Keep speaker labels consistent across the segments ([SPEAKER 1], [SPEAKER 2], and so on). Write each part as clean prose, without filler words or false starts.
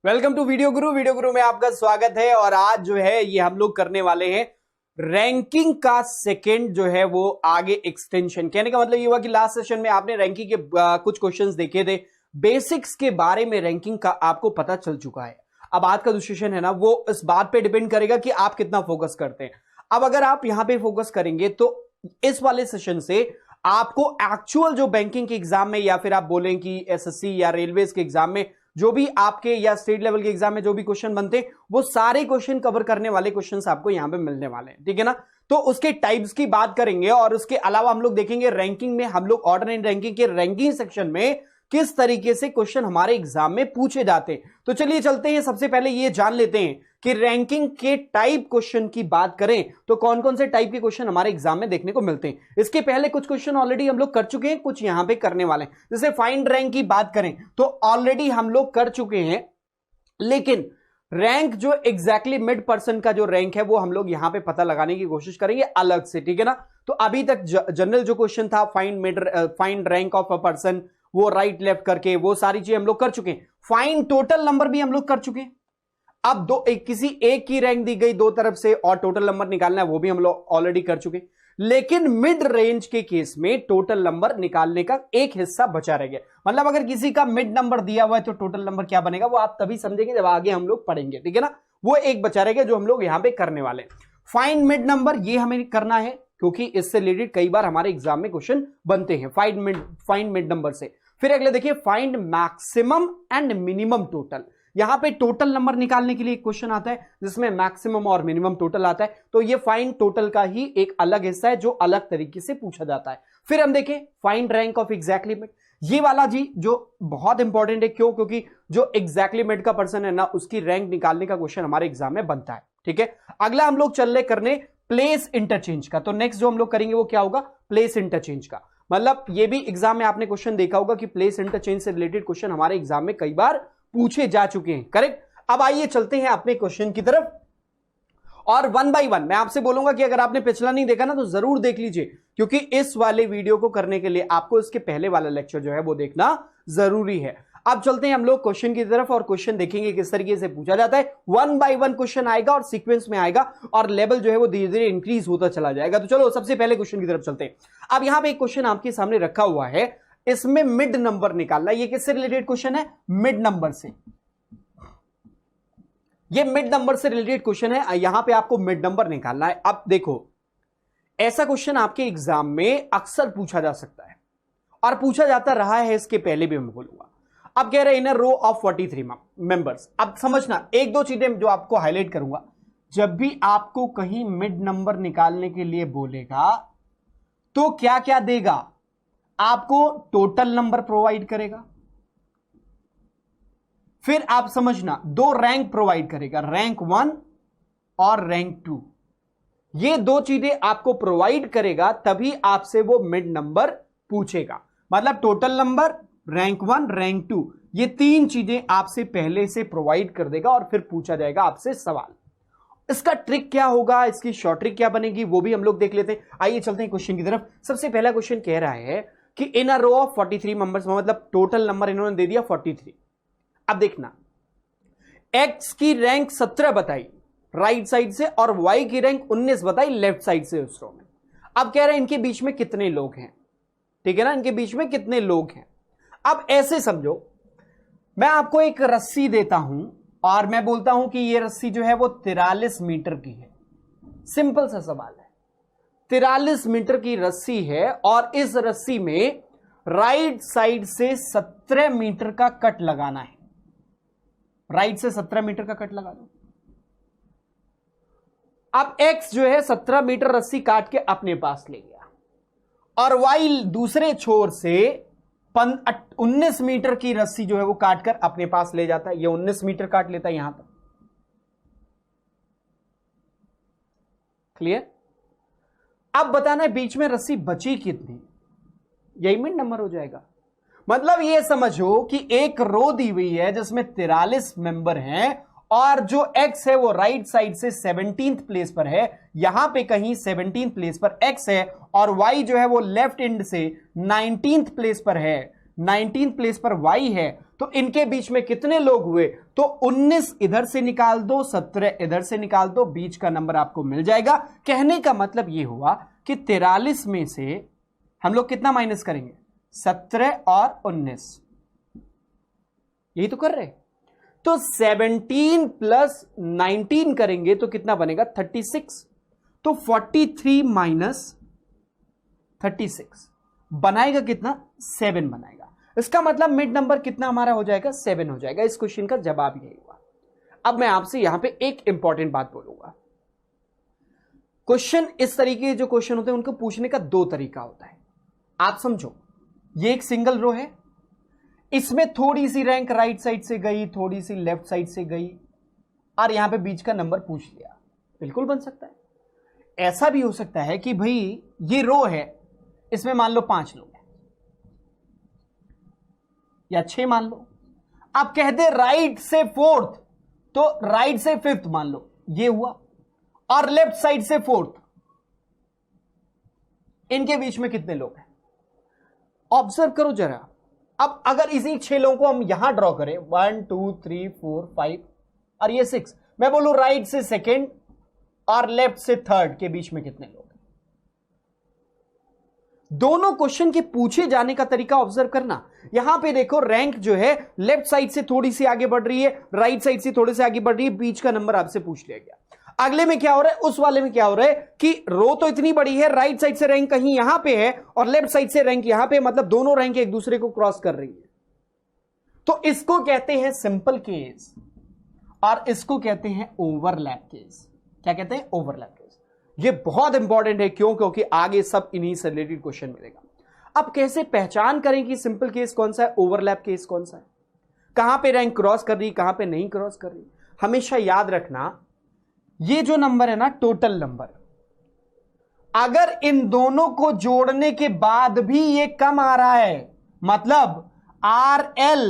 [SPEAKER 1] Welcome to video गुरु में आपका स्वागत है। और आज जो है ये हम लोग करने वाले हैं रैंकिंग का सेकंड जो है वो आगे एक्सटेंशन। कहने का मतलब ये हुआ कि लास्ट सेशन में आपने रैंकिंग के कुछ क्वेश्चंस देखे थे, बेसिक्स के बारे में रैंकिंग का आपको पता चल चुका है। अब आज का जो सेशन है ना वो इस बात पे डिपेंड करेगा कि आप कितना फोकस करते हैं। अब अगर आप यहां पे फोकस करेंगे तो इस वाले सेशन से आपको एक्चुअल जो बैंकिंग के एग्जाम में या फिर आप बोलें कि एसएससी या रेलवेज के एग्जाम में जो भी आपके या स्टेट लेवल के एग्जाम में जो भी क्वेश्चन बनते हैं वो सारे क्वेश्चन कवर करने वाले क्वेश्चंस आपको यहां पे मिलने वाले हैं, ठीक है ना। तो उसके टाइप्स की बात करेंगे और उसके अलावा हम लोग देखेंगे रैंकिंग में हम लोग ऑर्डर एंड रैंकिंग के रैंकिंग सेक्शन में किस तरीके से क्वेश्चन हमारे एग्जाम में पूछे जाते हैं। तो चलिए चलते हैं, सबसे पहले ये जान लेते हैं कि रैंकिंग के टाइप क्वेश्चन की बात करें तो कौन कौन से टाइप के क्वेश्चन हमारे एग्जाम में देखने को मिलते हैं। इसके पहले कुछ क्वेश्चन ऑलरेडी हम लोग कर चुके हैं, कुछ यहां पे करने वाले हैं। जैसे फाइंड रैंक की बात करें तो ऑलरेडी हम लोग कर चुके हैं, लेकिन रैंक जो एग्जैक्टली मिड पर्सन का जो रैंक है वो हम लोग यहां पे पता लगाने की कोशिश करेंगे अलग से, ठीक है ना। तो अभी तक जनरल जो क्वेश्चन था find rank of a person, वो राइट लेफ्ट करके वो सारी चीजें हम लोग कर चुके हैं। फाइंड टोटल नंबर भी हम लोग कर चुके हैं। अब किसी एक की रैंक दी गई दो तरफ से और टोटल नंबर निकालना है वो भी हम लोग ऑलरेडी कर चुके हैं। लेकिन मिड रेंज के केस में टोटल नंबर निकालने का एक हिस्सा बचा रह गया। मतलब अगर किसी का मिड नंबर दिया हुआ है तो टोटल नंबर क्या बनेगा वो आप तभी समझेंगे जब आगे हम लोग पढ़ेंगे, ठीक है ना। वो एक बचा रह गया जो हम लोग यहां पे करने वाले हैं। फाइंड मिड नंबर ये हमें करना है क्योंकि इससे रिलेटेड कई बार हमारे एग्जाम में क्वेश्चन बनते हैं फाइंड मिड नंबर से। फिर अगले देखिए find maximum and minimum total. यहां पे टोटल नंबर निकालने के लिए एक क्वेश्चन आता है जिसमें मैक्सिमम और मिनिमम टोटल आता है, तो ये फाइंड टोटल का ही एक अलग हिस्सा है जो अलग तरीके से पूछा जाता है। फिर हम देखें find rank of exact limit. ये वाला जी जो बहुत इंपॉर्टेंट है, क्यों? क्योंकि जो एग्जैक्ट लिमिट का पर्सन है ना उसकी रैंक निकालने का क्वेश्चन हमारे एग्जाम में बनता है, ठीक है। अगला हम लोग चल रहे करने प्लेस इंटरचेंज का। तो नेक्स्ट जो हम लोग करेंगे वो क्या होगा? प्लेस इंटरचेंज का। मतलब ये भी एग्जाम में आपने क्वेश्चन देखा होगा कि प्लेस इंटरचेंज से रिलेटेड क्वेश्चन हमारे एग्जाम में कई बार पूछे जा चुके हैं, करेक्ट। अब आइए चलते हैं अपने क्वेश्चन की तरफ और वन बाय वन मैं आपसे बोलूंगा कि अगर आपने पिछला नहीं देखा ना तो जरूर देख लीजिए, क्योंकि इस वाले वीडियो को करने के लिए आपको इसके पहले वाला लेक्चर जो है वो देखना जरूरी है। अब चलते हैं हम लोग क्वेश्चन की तरफ और क्वेश्चन देखेंगे किस तरीके से पूछा जाता है। वन बाय वन क्वेश्चन आएगा और सीक्वेंस में आएगा और लेवल जो है वो धीरे धीरे इंक्रीज होता चला जाएगा। तो चलो सबसे पहले क्वेश्चन की तरफ चलते हैं। अब यहां पे एक क्वेश्चन आपके सामने रखा हुआ है, इसमें मिड नंबर निकालना। ये किससे रिलेटेड क्वेश्चन है? मिड नंबर से। ये मिड नंबर से रिलेटेड क्वेश्चन है, यहां पे आपको मिड नंबर निकालना है। अब देखो ऐसा क्वेश्चन आपके एग्जाम में अक्सर पूछा जा सकता है और पूछा जाता रहा है, इसके पहले भी मैं बोलूंगा। अब कह रहे हैं इन अ रो ऑफ 43 मेंबर्स। अब समझना एक दो चीजें जो आपको हाईलाइट करूंगा। जब भी आपको कहीं मिड नंबर निकालने के लिए बोलेगा तो क्या क्या देगा? आपको टोटल नंबर प्रोवाइड करेगा, फिर आप समझना दो रैंक प्रोवाइड करेगा, रैंक 1 और रैंक 2। ये दो चीजें आपको प्रोवाइड करेगा तभी आपसे वो मिड नंबर पूछेगा। मतलब टोटल नंबर, रैंक 1, रैंक 2, ये तीन चीजें आपसे पहले से प्रोवाइड कर देगा और फिर पूछा जाएगा आपसे सवाल। इसका ट्रिक क्या होगा, इसकी शॉर्ट ट्रिक क्या बनेगी वो भी हम लोग देख लेते हैं। आइए चलते हैं क्वेश्चन की तरफ। सबसे पहला क्वेश्चन कह रहा है कि इन अ रो ऑफ 43 मेंबर्स, मतलब टोटल नंबर इन्होंने दे दिया 43। अब देखना x की रैंक 17 बताई राइट साइड से और y की रैंक 19 बताई लेफ्ट साइड से उस रो में। अब कह रहे हैं इनके बीच में कितने लोग हैं, ठीक है ना, इनके बीच में कितने लोग हैं। अब ऐसे समझो मैं आपको एक रस्सी देता हूं और मैं बोलता हूं कि यह रस्सी जो है वो 43 मीटर की है। सिंपल सा सवाल है, 43 मीटर की रस्सी है और इस रस्सी में राइट साइड से 17 मीटर का कट लगाना है। राइट से 17 मीटर का कट लगा दो। अब x जो है 17 मीटर रस्सी काट के अपने पास ले गया और y दूसरे छोर से 19 मीटर की रस्सी जो है वो काट कर अपने पास ले जाता है। ये 19 मीटर काट लेता है यहां तक। क्लियर? अब बताना है बीच में रस्सी बची कितनी, यही मिड नंबर हो जाएगा। मतलब ये समझो कि एक रो दी हुई है जिसमें 43 मेंबर हैं और जो x है वो राइट साइड से 17th प्लेस पर है। यहां पे कहीं 17th प्लेस पर x है और y जो है वो लेफ्ट एंड से 19th प्लेस पर है। 19th प्लेस पर y है। तो इनके बीच में कितने लोग हुए? तो 19 इधर से निकाल दो, 17 इधर से निकाल दो, बीच का नंबर आपको मिल जाएगा। कहने का मतलब यह हुआ कि 43 में से हम लोग कितना माइनस करेंगे? 17 और 19, यही तो कर रहे। तो 17 प्लस 19 करेंगे तो कितना बनेगा? 36। तो 43 माइनस 36 बनाएगा कितना? 7 बनाएगा। इसका मतलब मिड नंबर कितना हमारा हो जाएगा? 7 हो जाएगा। इस क्वेश्चन का जवाब यही हुआ। अब मैं आपसे यहां पे एक इंपॉर्टेंट बात बोलूंगा। क्वेश्चन इस तरीके के जो क्वेश्चन होते हैं उनको पूछने का 2 तरीका होता है। आप समझो, ये एक सिंगल रो है, इसमें थोड़ी सी रैंक राइट साइड से गई, थोड़ी सी लेफ्ट साइड से गई, और यहां पे बीच का नंबर पूछ लिया। बिल्कुल बन सकता है। ऐसा भी हो सकता है कि भाई ये रो है, इसमें मान लो 5 लोग हैं या 6 मान लो। आप कहते राइट से 4th, तो राइट से 5th मान लो, ये हुआ, और लेफ्ट साइड से 4th, इनके बीच में कितने लोग हैं? ऑब्जर्व करो जरा। अब अगर इसी 6 लोगों को हम यहां ड्रॉ करें, 1 2 3 4 5 और ये 6, मैं बोलूं राइट से 2nd और लेफ्ट से 3rd के बीच में कितने लोग हैं? दोनों क्वेश्चन के पूछे जाने का तरीका ऑब्जर्व करना। यहां पे देखो, रैंक जो है लेफ्ट साइड से थोड़ी सी आगे बढ़ रही है, राइट साइड से थोड़ी सी आगे बढ़ रही है, बीच का नंबर आपसे पूछ लिया गया। अगले में क्या हो रहा है, उस वाले में क्या हो रहा है कि रो तो इतनी बड़ी है, राइट साइड से रैंक कहीं यहां पे है और लेफ्ट साइड से रैंक यहां पे, मतलब दोनों रैंक एक दूसरे को क्रॉस कर रही है। तो इसको कहते हैं सिंपल केस और इसको कहते हैं ओवरलैप केस। क्या कहते हैं? Overlap case. ये बहुत इंपॉर्टेंट है। क्यों? क्योंकि आगे सब इन्हीं से रिलेटेड क्वेश्चन मिलेगा। अब कैसे पहचान करें कि सिंपल केस कौन सा है, ओवरलैप केस कौन सा है, कहां पे रैंक क्रॉस कर रही, कहां पे नहीं क्रॉस कर रही? हमेशा याद रखना, ये जो नंबर है ना, टोटल नंबर, अगर इन दोनों को जोड़ने के बाद भी ये कम आ रहा है, मतलब RL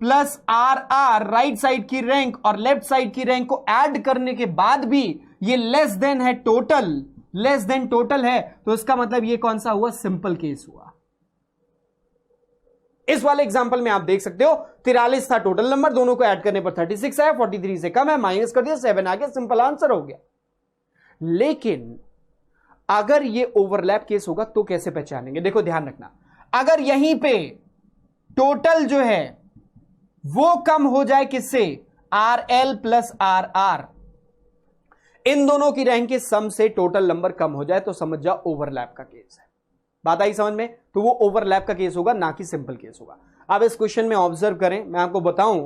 [SPEAKER 1] plus RR right side की रैंक और लेफ्ट साइड की रैंक को ऐड करने के बाद भी ये लेस देन है टोटल, लेस देन टोटल है, तो इसका मतलब ये कौन सा हुआ? सिंपल केस हुआ। इस वाले एग्जांपल में आप देख सकते हो 43 था टोटल नंबर, दोनों को ऐड करने पर 36 आया, 43 से कम है, माइनस कर दिया, 7 आ गया, सिंपल आंसर हो गया। लेकिन अगर ये ओवरलैप केस होगा तो कैसे पहचानेंगे? देखो ध्यान रखना, अगर यहीं पे टोटल जो है वो कम हो जाए किससे? RL प्लस RR, इन दोनों की रैंक के सम से टोटल नंबर कम हो जाए तो समझ जाओ ओवरलैप का केस है। बात आई समझ में? तो वो ओवरलैप का केस होगा, ना कि सिंपल केस होगा। अब इस क्वेश्चन में ऑब्जर्व करें, मैं आपको बताऊं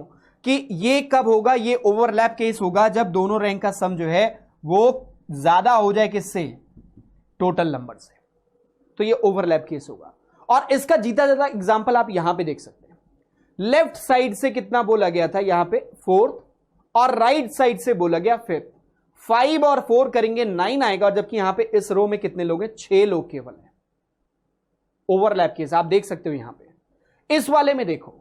[SPEAKER 1] कि ये कब होगा। ये ओवरलैप केस होगा जब दोनों रैंक का सम जो है वो ज्यादा हो जाए किससे? टोटल नंबर से। तो ये ओवरलैप केस होगा। और इसका जीता जाता एग्जांपल आप यहां पे देख सकते हैं। लेफ्ट साइड से कितना बोला गया था? यहां पे 4th, और राइट साइड से बोला गया 5th। 5 और 4 करेंगे 9 आएगा, और जबकि यहां पे इस रो में कितने लोग हैं? 6 लोग केवल हैं। ओवरलैप केस आप देख सकते हो। यहां पे इस वाले में देखो,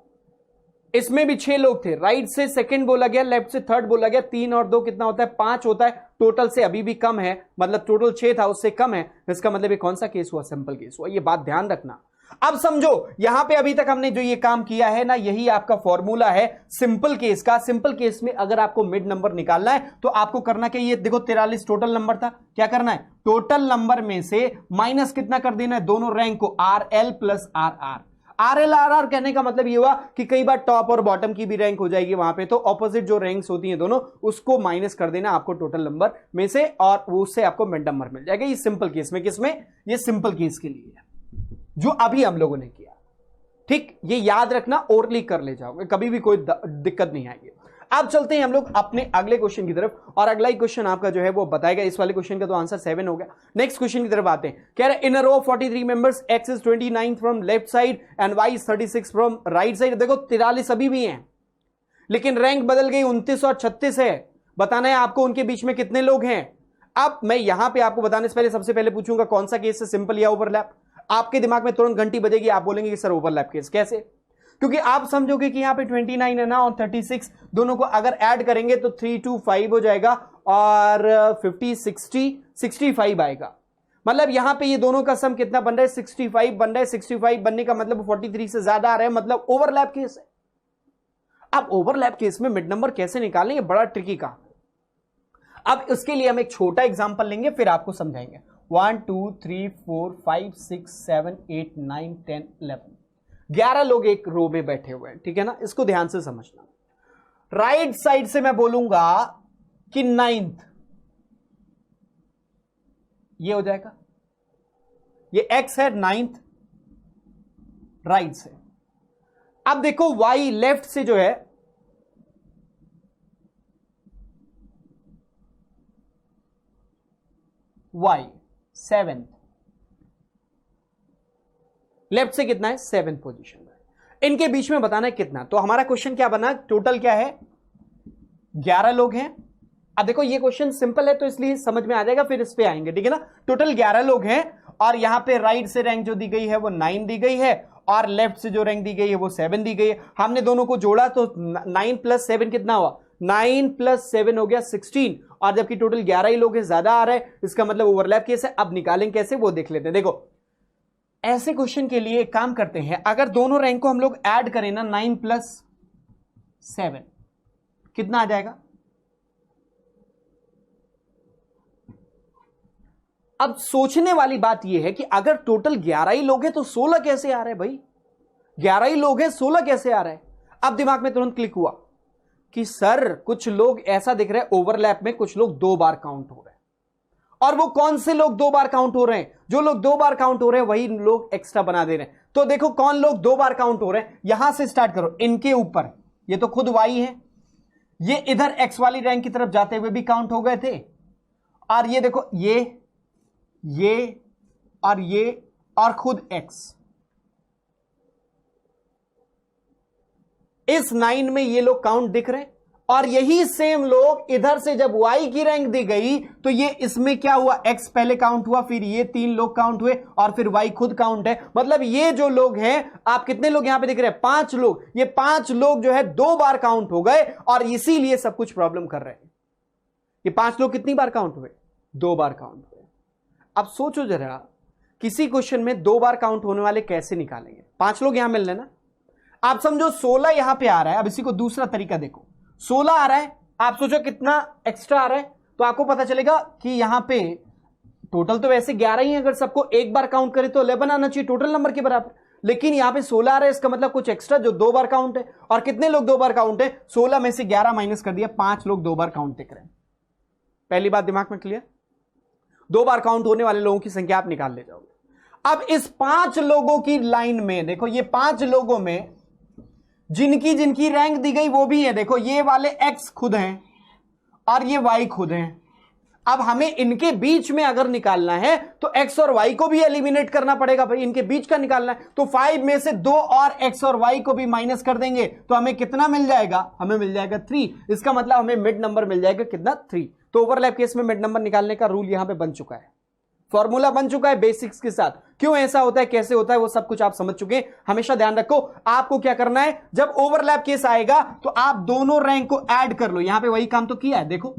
[SPEAKER 1] इसमें भी 6 लोग थे, राइट से 2nd बोला गया, लेफ्ट से 3rd बोला गया, 3 और 2 कितना होता है? 5 होता है। टोटल से अभी भी कम है, मतलब टोटल 6 था उससे कम है, इसका मतलब ये कौन सा केस हुआ? सिंपल केस हुआ। ये बात ध्यान रखना। अब समझो, यहां पे अभी तक हमने जो ये काम किया है ना, यही आपका फॉर्मूला है सिंपल केस का। सिंपल केस में अगर आपको मिड नंबर निकालना है तो आपको करना क्या? ये देखो 43 टोटल नंबर था, क्या करना है? टोटल नंबर में से माइनस कितना कर देना है? दोनों रैंक को, RL plus RR। RL RR कहने का मतलब ये हुआ कि कई बार टॉप और बॉटम की भी रैंक हो जाएगी वहां पे, तो ऑपोजिट जो रैंक्स होती हैं दोनों, उसको माइनस कर देना आपको टोटल नंबर में से, और उससे आपको मिड नंबर मिल जाएगा। ये सिंपल केस में, किसमें? ये सिंपल केस के लिए है जो अभी हम लोगों ने किया। ठीक, ये याद रखना, ओरली कर ले जाओगे, कभी भी कोई दिक्कत नहीं आएगी। अब चलते हैं हम लोग अपने अगले क्वेश्चन की तरफ, और अगला ही क्वेश्चन आपका जो है वो बताएगा। इस वाले क्वेश्चन का तो आंसर 7 हो गया। नेक्स्ट क्वेश्चन की तरफ आते हैं। कह रहे इन a row 43 members, x is 29 from left side and y is 36 from right side. देखो 43 अभी भी हैं, लेकिन रैंक बदल गई, 29 और 36 है। बताना है आपको उनके बीच में कितने लोग हैं। अब मैं यहां पे आपको बताने से पहले सबसे पहले पूछूंगा कौन सा केस है, सिंपल या ओवरलैप। आपके दिमाग में तुरंत घंटी बजेगी, आप बोलेंगे कि सर ओवरलैप केस। कैसे? क्योंकि आप समझोगे कि यहां पे 29 है ना, और 36 दोनों को अगर ऐड करेंगे तो 3 2 5 हो जाएगा, और 50 60 65 आएगा। मतलब यहां पे ये दोनों का सम कितना बन रहा है? 65 बन रहा है। 65 बनने का मतलब 43 से ज्यादा आ रहा है, मतलब ओवरलैप केस है। अब ओवरलैप केस में मिड नंबर कैसे निकालें, ये बड़ा ट्रिकी काम। अब इसके लिए हम एक छोटा एग्जांपल लेंगे, फिर आपको समझाएंगे। 1 2 3 4 5 6 7 8 9 10 11 11 लोग एक रो में बैठे हुए हैं, ठीक है ना। इसको ध्यान से समझना। राइट साइड से मैं बोलूंगा कि 9th, ये हो जाएगा, ये x है 9th राइट से। अब देखो y लेफ्ट से जो है y 7th, लेफ्ट से कितना है 7th पोजीशन में, इनके बीच में बताना है कितना। तो हमारा क्वेश्चन क्या बना, टोटल क्या है 11 लोग हैं। अब देखो ये क्वेश्चन सिंपल है तो इसलिए समझ में आ जाएगा, फिर इस पे आएंगे, ठीक है ना। टोटल 11 लोग हैं और यहां पे राइट से रैंक जो दी गई है वो 9 दी गई है और लेफ्ट से जो रैंक दी गई है वो 7 दी गई है। हमने दोनों को जोड़ा तो 9 + 7 कितना हुआ, 9 + 7 हो गया 16, और जबकि टोटल 11 ही लोग हैं, ज्यादा आ रहा है, इसका मतलब ओवरलैप केस है। अब निकालें कैसे वो देख लेते हैं। देखो ऐसे क्वेश्चन के लिए एक काम करते हैं, अगर दोनों रैंक को हम लोग ऐड करें ना, 9 + 7 कितना आ जाएगा। अब सोचने वाली बात यह है कि अगर टोटल 11 ही लोग हैं तो 16 कैसे आ रहे हैं भाई, 11 ही लोग हैं 16 कैसे आ रहे हैं। अब दिमाग में तुरंत क्लिक हुआ कि सर कुछ लोग ऐसा दिख रहे हैं ओवरलैप में, कुछ लोग 2 बार काउंट हो रहे हैं। और वो कौन से लोग 2 बार काउंट हो रहे हैं, जो लोग 2 बार काउंट हो रहे हैं वही लोग एक्स्ट्रा बना दे रहे हैं। तो देखो कौन लोग 2 बार काउंट हो रहे हैं, यहां से स्टार्ट करो, इनके ऊपर ये तो खुद y है, ये इधर x वाली रैंक की तरफ जाते हुए भी काउंट हो गए थे, और ये देखो ये और खुद x, इस 9 में ये लोग काउंट दिख रहे हैं। और यही सेम लोग इधर से जब y की रैंक दी गई तो ये इसमें क्या हुआ, x पहले काउंट हुआ, फिर ये 3 लोग काउंट हुए और फिर y खुद काउंट है। मतलब ये जो लोग हैं, आप कितने लोग यहां पे दिख रहे हैं, 5 लोग, ये 5 लोग जो है 2 बार काउंट हो गए और इसीलिए सब कुछ प्रॉब्लम कर रहे हैं। ये 5 लोग कितनी बार काउंट हुए, 2 बार काउंट हुए। अब सोचो जरा, किसी क्वेश्चन में 2 बार काउंट होने वाले कैसे निकालेंगे। 5 लोग यहां मिल रहे ना, आप समझो 16 यहां पे आ रहा है। अब इसी को दूसरा तरीका देखो, 16 आ रहा है, आप सोचो कितना एक्स्ट्रा आ रहा है, तो आपको पता चलेगा कि यहां पे टोटल तो वैसे 11 ही है, अगर सबको एक बार काउंट करें तो 11 आना चाहिए टोटल नंबर के बराबर, लेकिन यहां पे 16 आ रहा है, इसका मतलब कुछ एक्स्ट्रा जो 2 बार काउंट है। और कितने लोग 2 बार काउंट है, 16 में से 11 माइनस कर दिया, 5 लोग 2 बार काउंट दिख रहे हैं। पहली बात दिमाग में क्लियर, 2 बार काउंट होने वाले लोगों की संख्या आप निकाल ले जाओगे। अब इस 5 लोगों की लाइन में देखो, ये 5 लोगों में जिनकी जिनकी रैंक दी गई वो भी है, देखो ये वाले x खुद हैं और ये y खुद हैं। अब हमें इनके बीच में अगर निकालना है तो x और y को भी एलिमिनेट करना पड़ेगा भाई, इनके बीच का निकालना है। तो 5 में से 2 और x और y को भी माइनस कर देंगे तो हमें कितना मिल जाएगा, हमें मिल जाएगा 3। इसका मतलब हमें मिड नंबर मिल जाएगा कितना, 3। तो ओवरलैप केस में मिड नंबर निकालने का रूल यहां पे बन चुका है, फॉर्मूला बन चुका है बेसिक्स के साथ। क्यों ऐसा होता है, कैसे होता है, वो सब कुछ आप समझ चुके हैं। हमेशा ध्यान रखो, आपको क्या करना है, जब ओवरलैप केस आएगा तो आप दोनों रैंक को ऐड कर लो। यहां पे वही काम तो किया है, देखो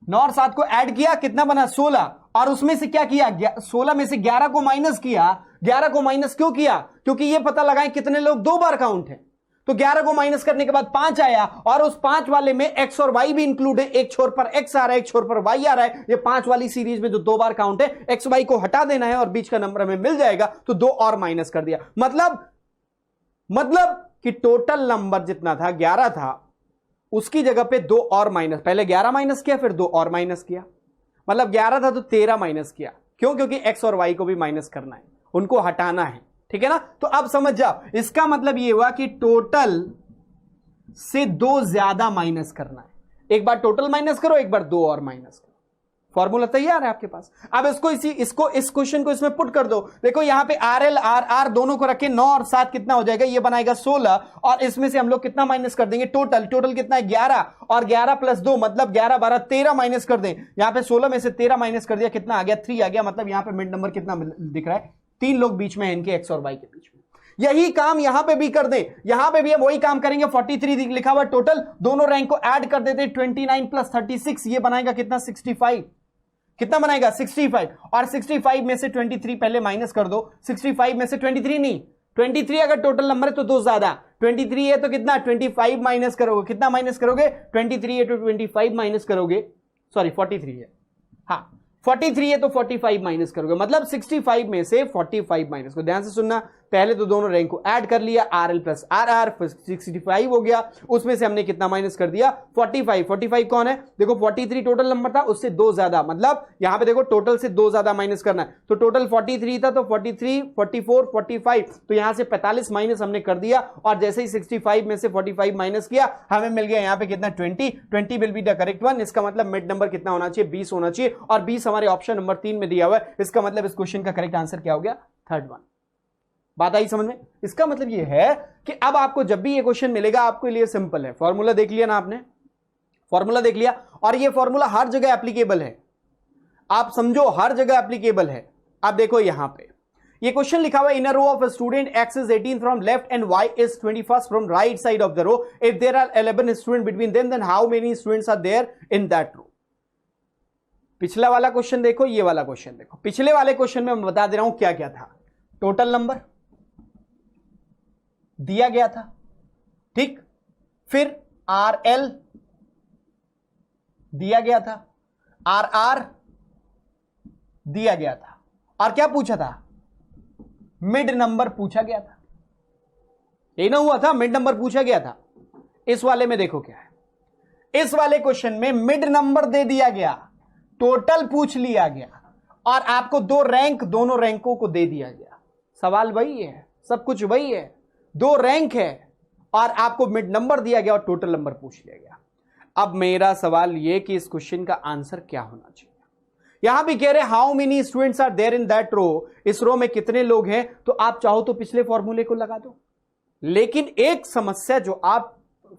[SPEAKER 1] 9 और 7 को ऐड किया, कितना बना 16, और उसमें से क्या किया, 16 में से 11 को माइनस किया। 11 को माइनस क्यों किया, क्योंकि ये पता लगाएं कितने लोग 2 बार काउंट है। तो 11 को माइनस करने के बाद 5 आया, और उस 5 वाले में x और y भी इंक्लूड है। एक छोर पर x आ रहा है, एक छोर पर y आ रहा है। ये 5 वाली सीरीज में जो 2 बार काउंट है, x y को हटा देना है और बीच का नंबर हमें मिल जाएगा, तो 2 और माइनस कर दिया। मतलब कि टोटल नंबर जितना था 11 था, उसकी जगह पे 2 और माइनस, पहले 11 माइनस किया फिर 2 और माइनस किया, मतलब 11 था तो 13 माइनस किया। क्यों, क्योंकि x और y को भी माइनस करना है, उनको हटाना है, ठीक है ना। तो अब समझ जाओ, इसका मतलब यह हुआ कि टोटल से 2 ज्यादा माइनस करना है। एक बार टोटल माइनस करो, एक बार 2 और माइनस करो। फॉर्मूला तैयार है आपके पास। अब इसको इस क्वेश्चन को इसमें पुट कर दो। देखो यहां पे RL RR दोनों को रखे, 9 और 7 कितना हो जाएगा, ये बनाएगा 16, और इसमें से हम लोग कितना माइनस कर देंगे, टोटल कितना है 11, और 11 + 2 मतलब 11 12 13 माइनस कर दें। यहां पे 16 में से 13 माइनस कर दिया, कितना आ गया, 3 आ गया। मतलब यहां पे मिड नंबर कितना दिख रहा है, 3 लोग बीच में है इनके, x और y के बीच में। यही काम यहां पे भी कर दें, यहां पे भी हम वही काम करेंगे। 43 लिखा हुआ टोटल, दोनों रैंक को ऐड कर देते, 29 + 36 ये बनाएगा कितना, 65। कितना बनाएगा, 65, और 65 में से 23 पहले माइनस कर दो। 65 में से 23 नहीं, 23 अगर टोटल नंबर है तो 2 ज्यादा, 23 है तो कितना 25 माइनस करोगे, कितना माइनस करोगे 23 है तो 25 माइनस करोगे, सॉरी 43 है, हाँ 43 है तो 45 माइनस करोगे, मतलब 65 में से 45 माइनस को, ध्यान से सुनना, पहले तो दोनों रैंक को ऐड कर लिया, RL प्लस RR 65 हो गया, उसमें से हमने कितना माइनस कर दिया 45, 45 कौन है, देखो 43 टोटल नंबर था, उससे 2 ज्यादा, मतलब यहां पे देखो टोटल से 2 ज्यादा माइनस करना है, तो टोटल 43 था तो 43 44 45, तो यहां से 45 माइनस हमने कर दिया, और जैसे ही 65 में से 45 माइनस किया हमें मिल गया यहां पे कितना 20 will be the correct one. इसका मतलब मिड नंबर कितना होना चाहिए 20 होना चाहिए, और 20 हमारे ऑप्शन नंबर 3 में दिया हुआ है, इसका मतलब इस क्वेश्चन का करेक्ट आंसर क्या हो गया, थर्ड वन। बात आई समझ में? इसका मतलब यह है कि अब आपको जब भी ये क्वेश्चन मिलेगा आपके लिए सिंपल है, फॉर्मूला देख लिया ना आपने, फॉर्मूला देख लिया, और ये फॉर्मूला हर जगह एप्लीकेबल है, आप समझो हर जगह एप्लीकेबल है। अब देखो यहां पे ये क्वेश्चन लिखा हुआ है, in a row of a student x is 18 from left and y is 21 from right side of the row, if there are 11 student between them then how many students are there in that row. पिछला वाला question देखो, ये वाला question देखो, पिछले वाले question में मैं बता दे रहा हूं क्या क्या था, टोटल नंबर दिया गया था, ठीक, फिर RL दिया गया था, RR दिया गया था, और क्या पूछा था, मिड नंबर पूछा गया था, यही ना हुआ था, मिड नंबर पूछा गया था। इस वाले में देखो क्या है, इस वाले क्वेश्चन में मिड नंबर दे दिया गया, टोटल पूछ लिया गया, और आपको 2 रैंक दोनों रैंकों को दे दिया गया। सवाल वही है, सब कुछ वही है, 2 रैंक है और आपको मिड नंबर दिया गया और टोटल नंबर पूछ लिया गया। अब मेरा सवाल यह कि इस क्वेश्चन का आंसर क्या होना चाहिए। यहां भी कह रहे how many students are there in that row, इस रो में कितने लोग हैं, तो आप चाहो तो पिछले फॉर्मूले को लगा दो, लेकिन एक समस्या जो आप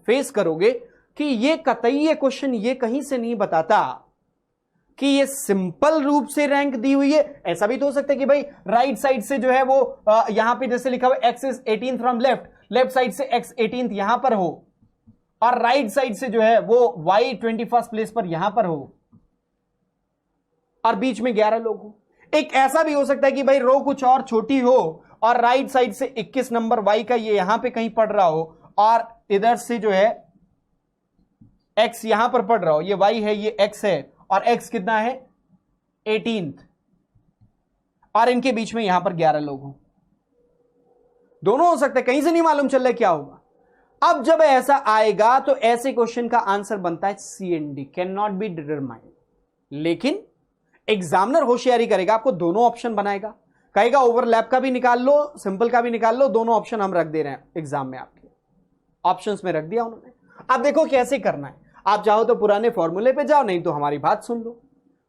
[SPEAKER 1] फेस करोगे कि ये कतई ये क्वेश्चन ये कहीं से नहीं बताता कि ये सिंपल रूप से रैंक दी हुई है। ऐसा भी तो हो सकता है कि भाई राइट साइड से जो है वो यहां पे जैसे लिखा हुआ x is 18 from left side से x 18th यहां पर हो, और राइट साइड से जो है वो y 21st प्लेस पर यहां पर हो, और बीच में 11 लोग हो। एक ऐसा भी हो सकता है कि भाई रो कुछ और छोटी हो और राइट साइड से 21 नंबर y का ये यहां पे कहीं पड़ रहा हो, और इधर से जो है x यहां पर पड़ रहा हो, ये y है ये x है, और x कितना है 18th, और इनके बीच में यहां पर 11 लोग हो। दोनों हो सकते हैं, कहीं से नहीं मालूम चल रहा है क्या होगा। अब जब ऐसा आएगा तो ऐसे क्वेश्चन का आंसर बनता है CND, can not be determined. लेकिन एग्जामिनर होशियारी करेगा, आपको दोनों ऑप्शन बनाएगा, कहेगा ओवरलैप का भी निकाल लो, सिंपल का भी निकाल लो, दोनों ऑप्शन हम रख दे रहे हैं एग्जाम में, आपके ऑप्शंस में रख दिया उन्होंने। अब देखो कैसे करना है, आप चाहो तो पुराने फॉर्मूले पे जाओ, नहीं तो हमारी बात सुन लो।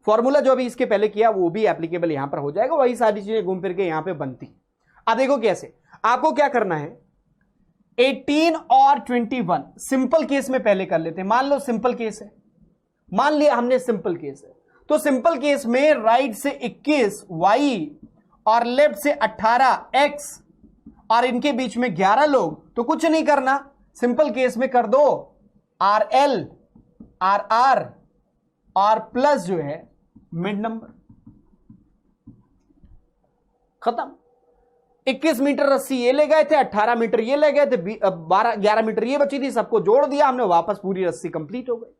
[SPEAKER 1] फॉर्मूला जो अभी इसके पहले किया वो भी एप्लीकेबल यहां पर हो जाएगा, वही सारी चीजें घूम फिर के यहां पे बनती। अब देखो कैसे, आपको क्या करना है, 18 और 21 सिंपल केस में पहले कर लेते हैं। मान लो सिंपल केस है, मान लिया हमने सिंपल केस है, तो सिंपल केस में राइट से 21 y और लेफ्ट से 18 x और इनके बीच में 11 लोग, तो कुछ नहीं करना, सिंपल केस में कर दो RL RR और प्लस जो है मिड नंबर, खत्म। 21 मीटर रस्सी ये ले गए थे, 18 मीटर ये ले गए थे, 11 मीटर ये बची थी, सबको जोड़ दिया हमने, वापस पूरी रस्सी कंप्लीट हो गई।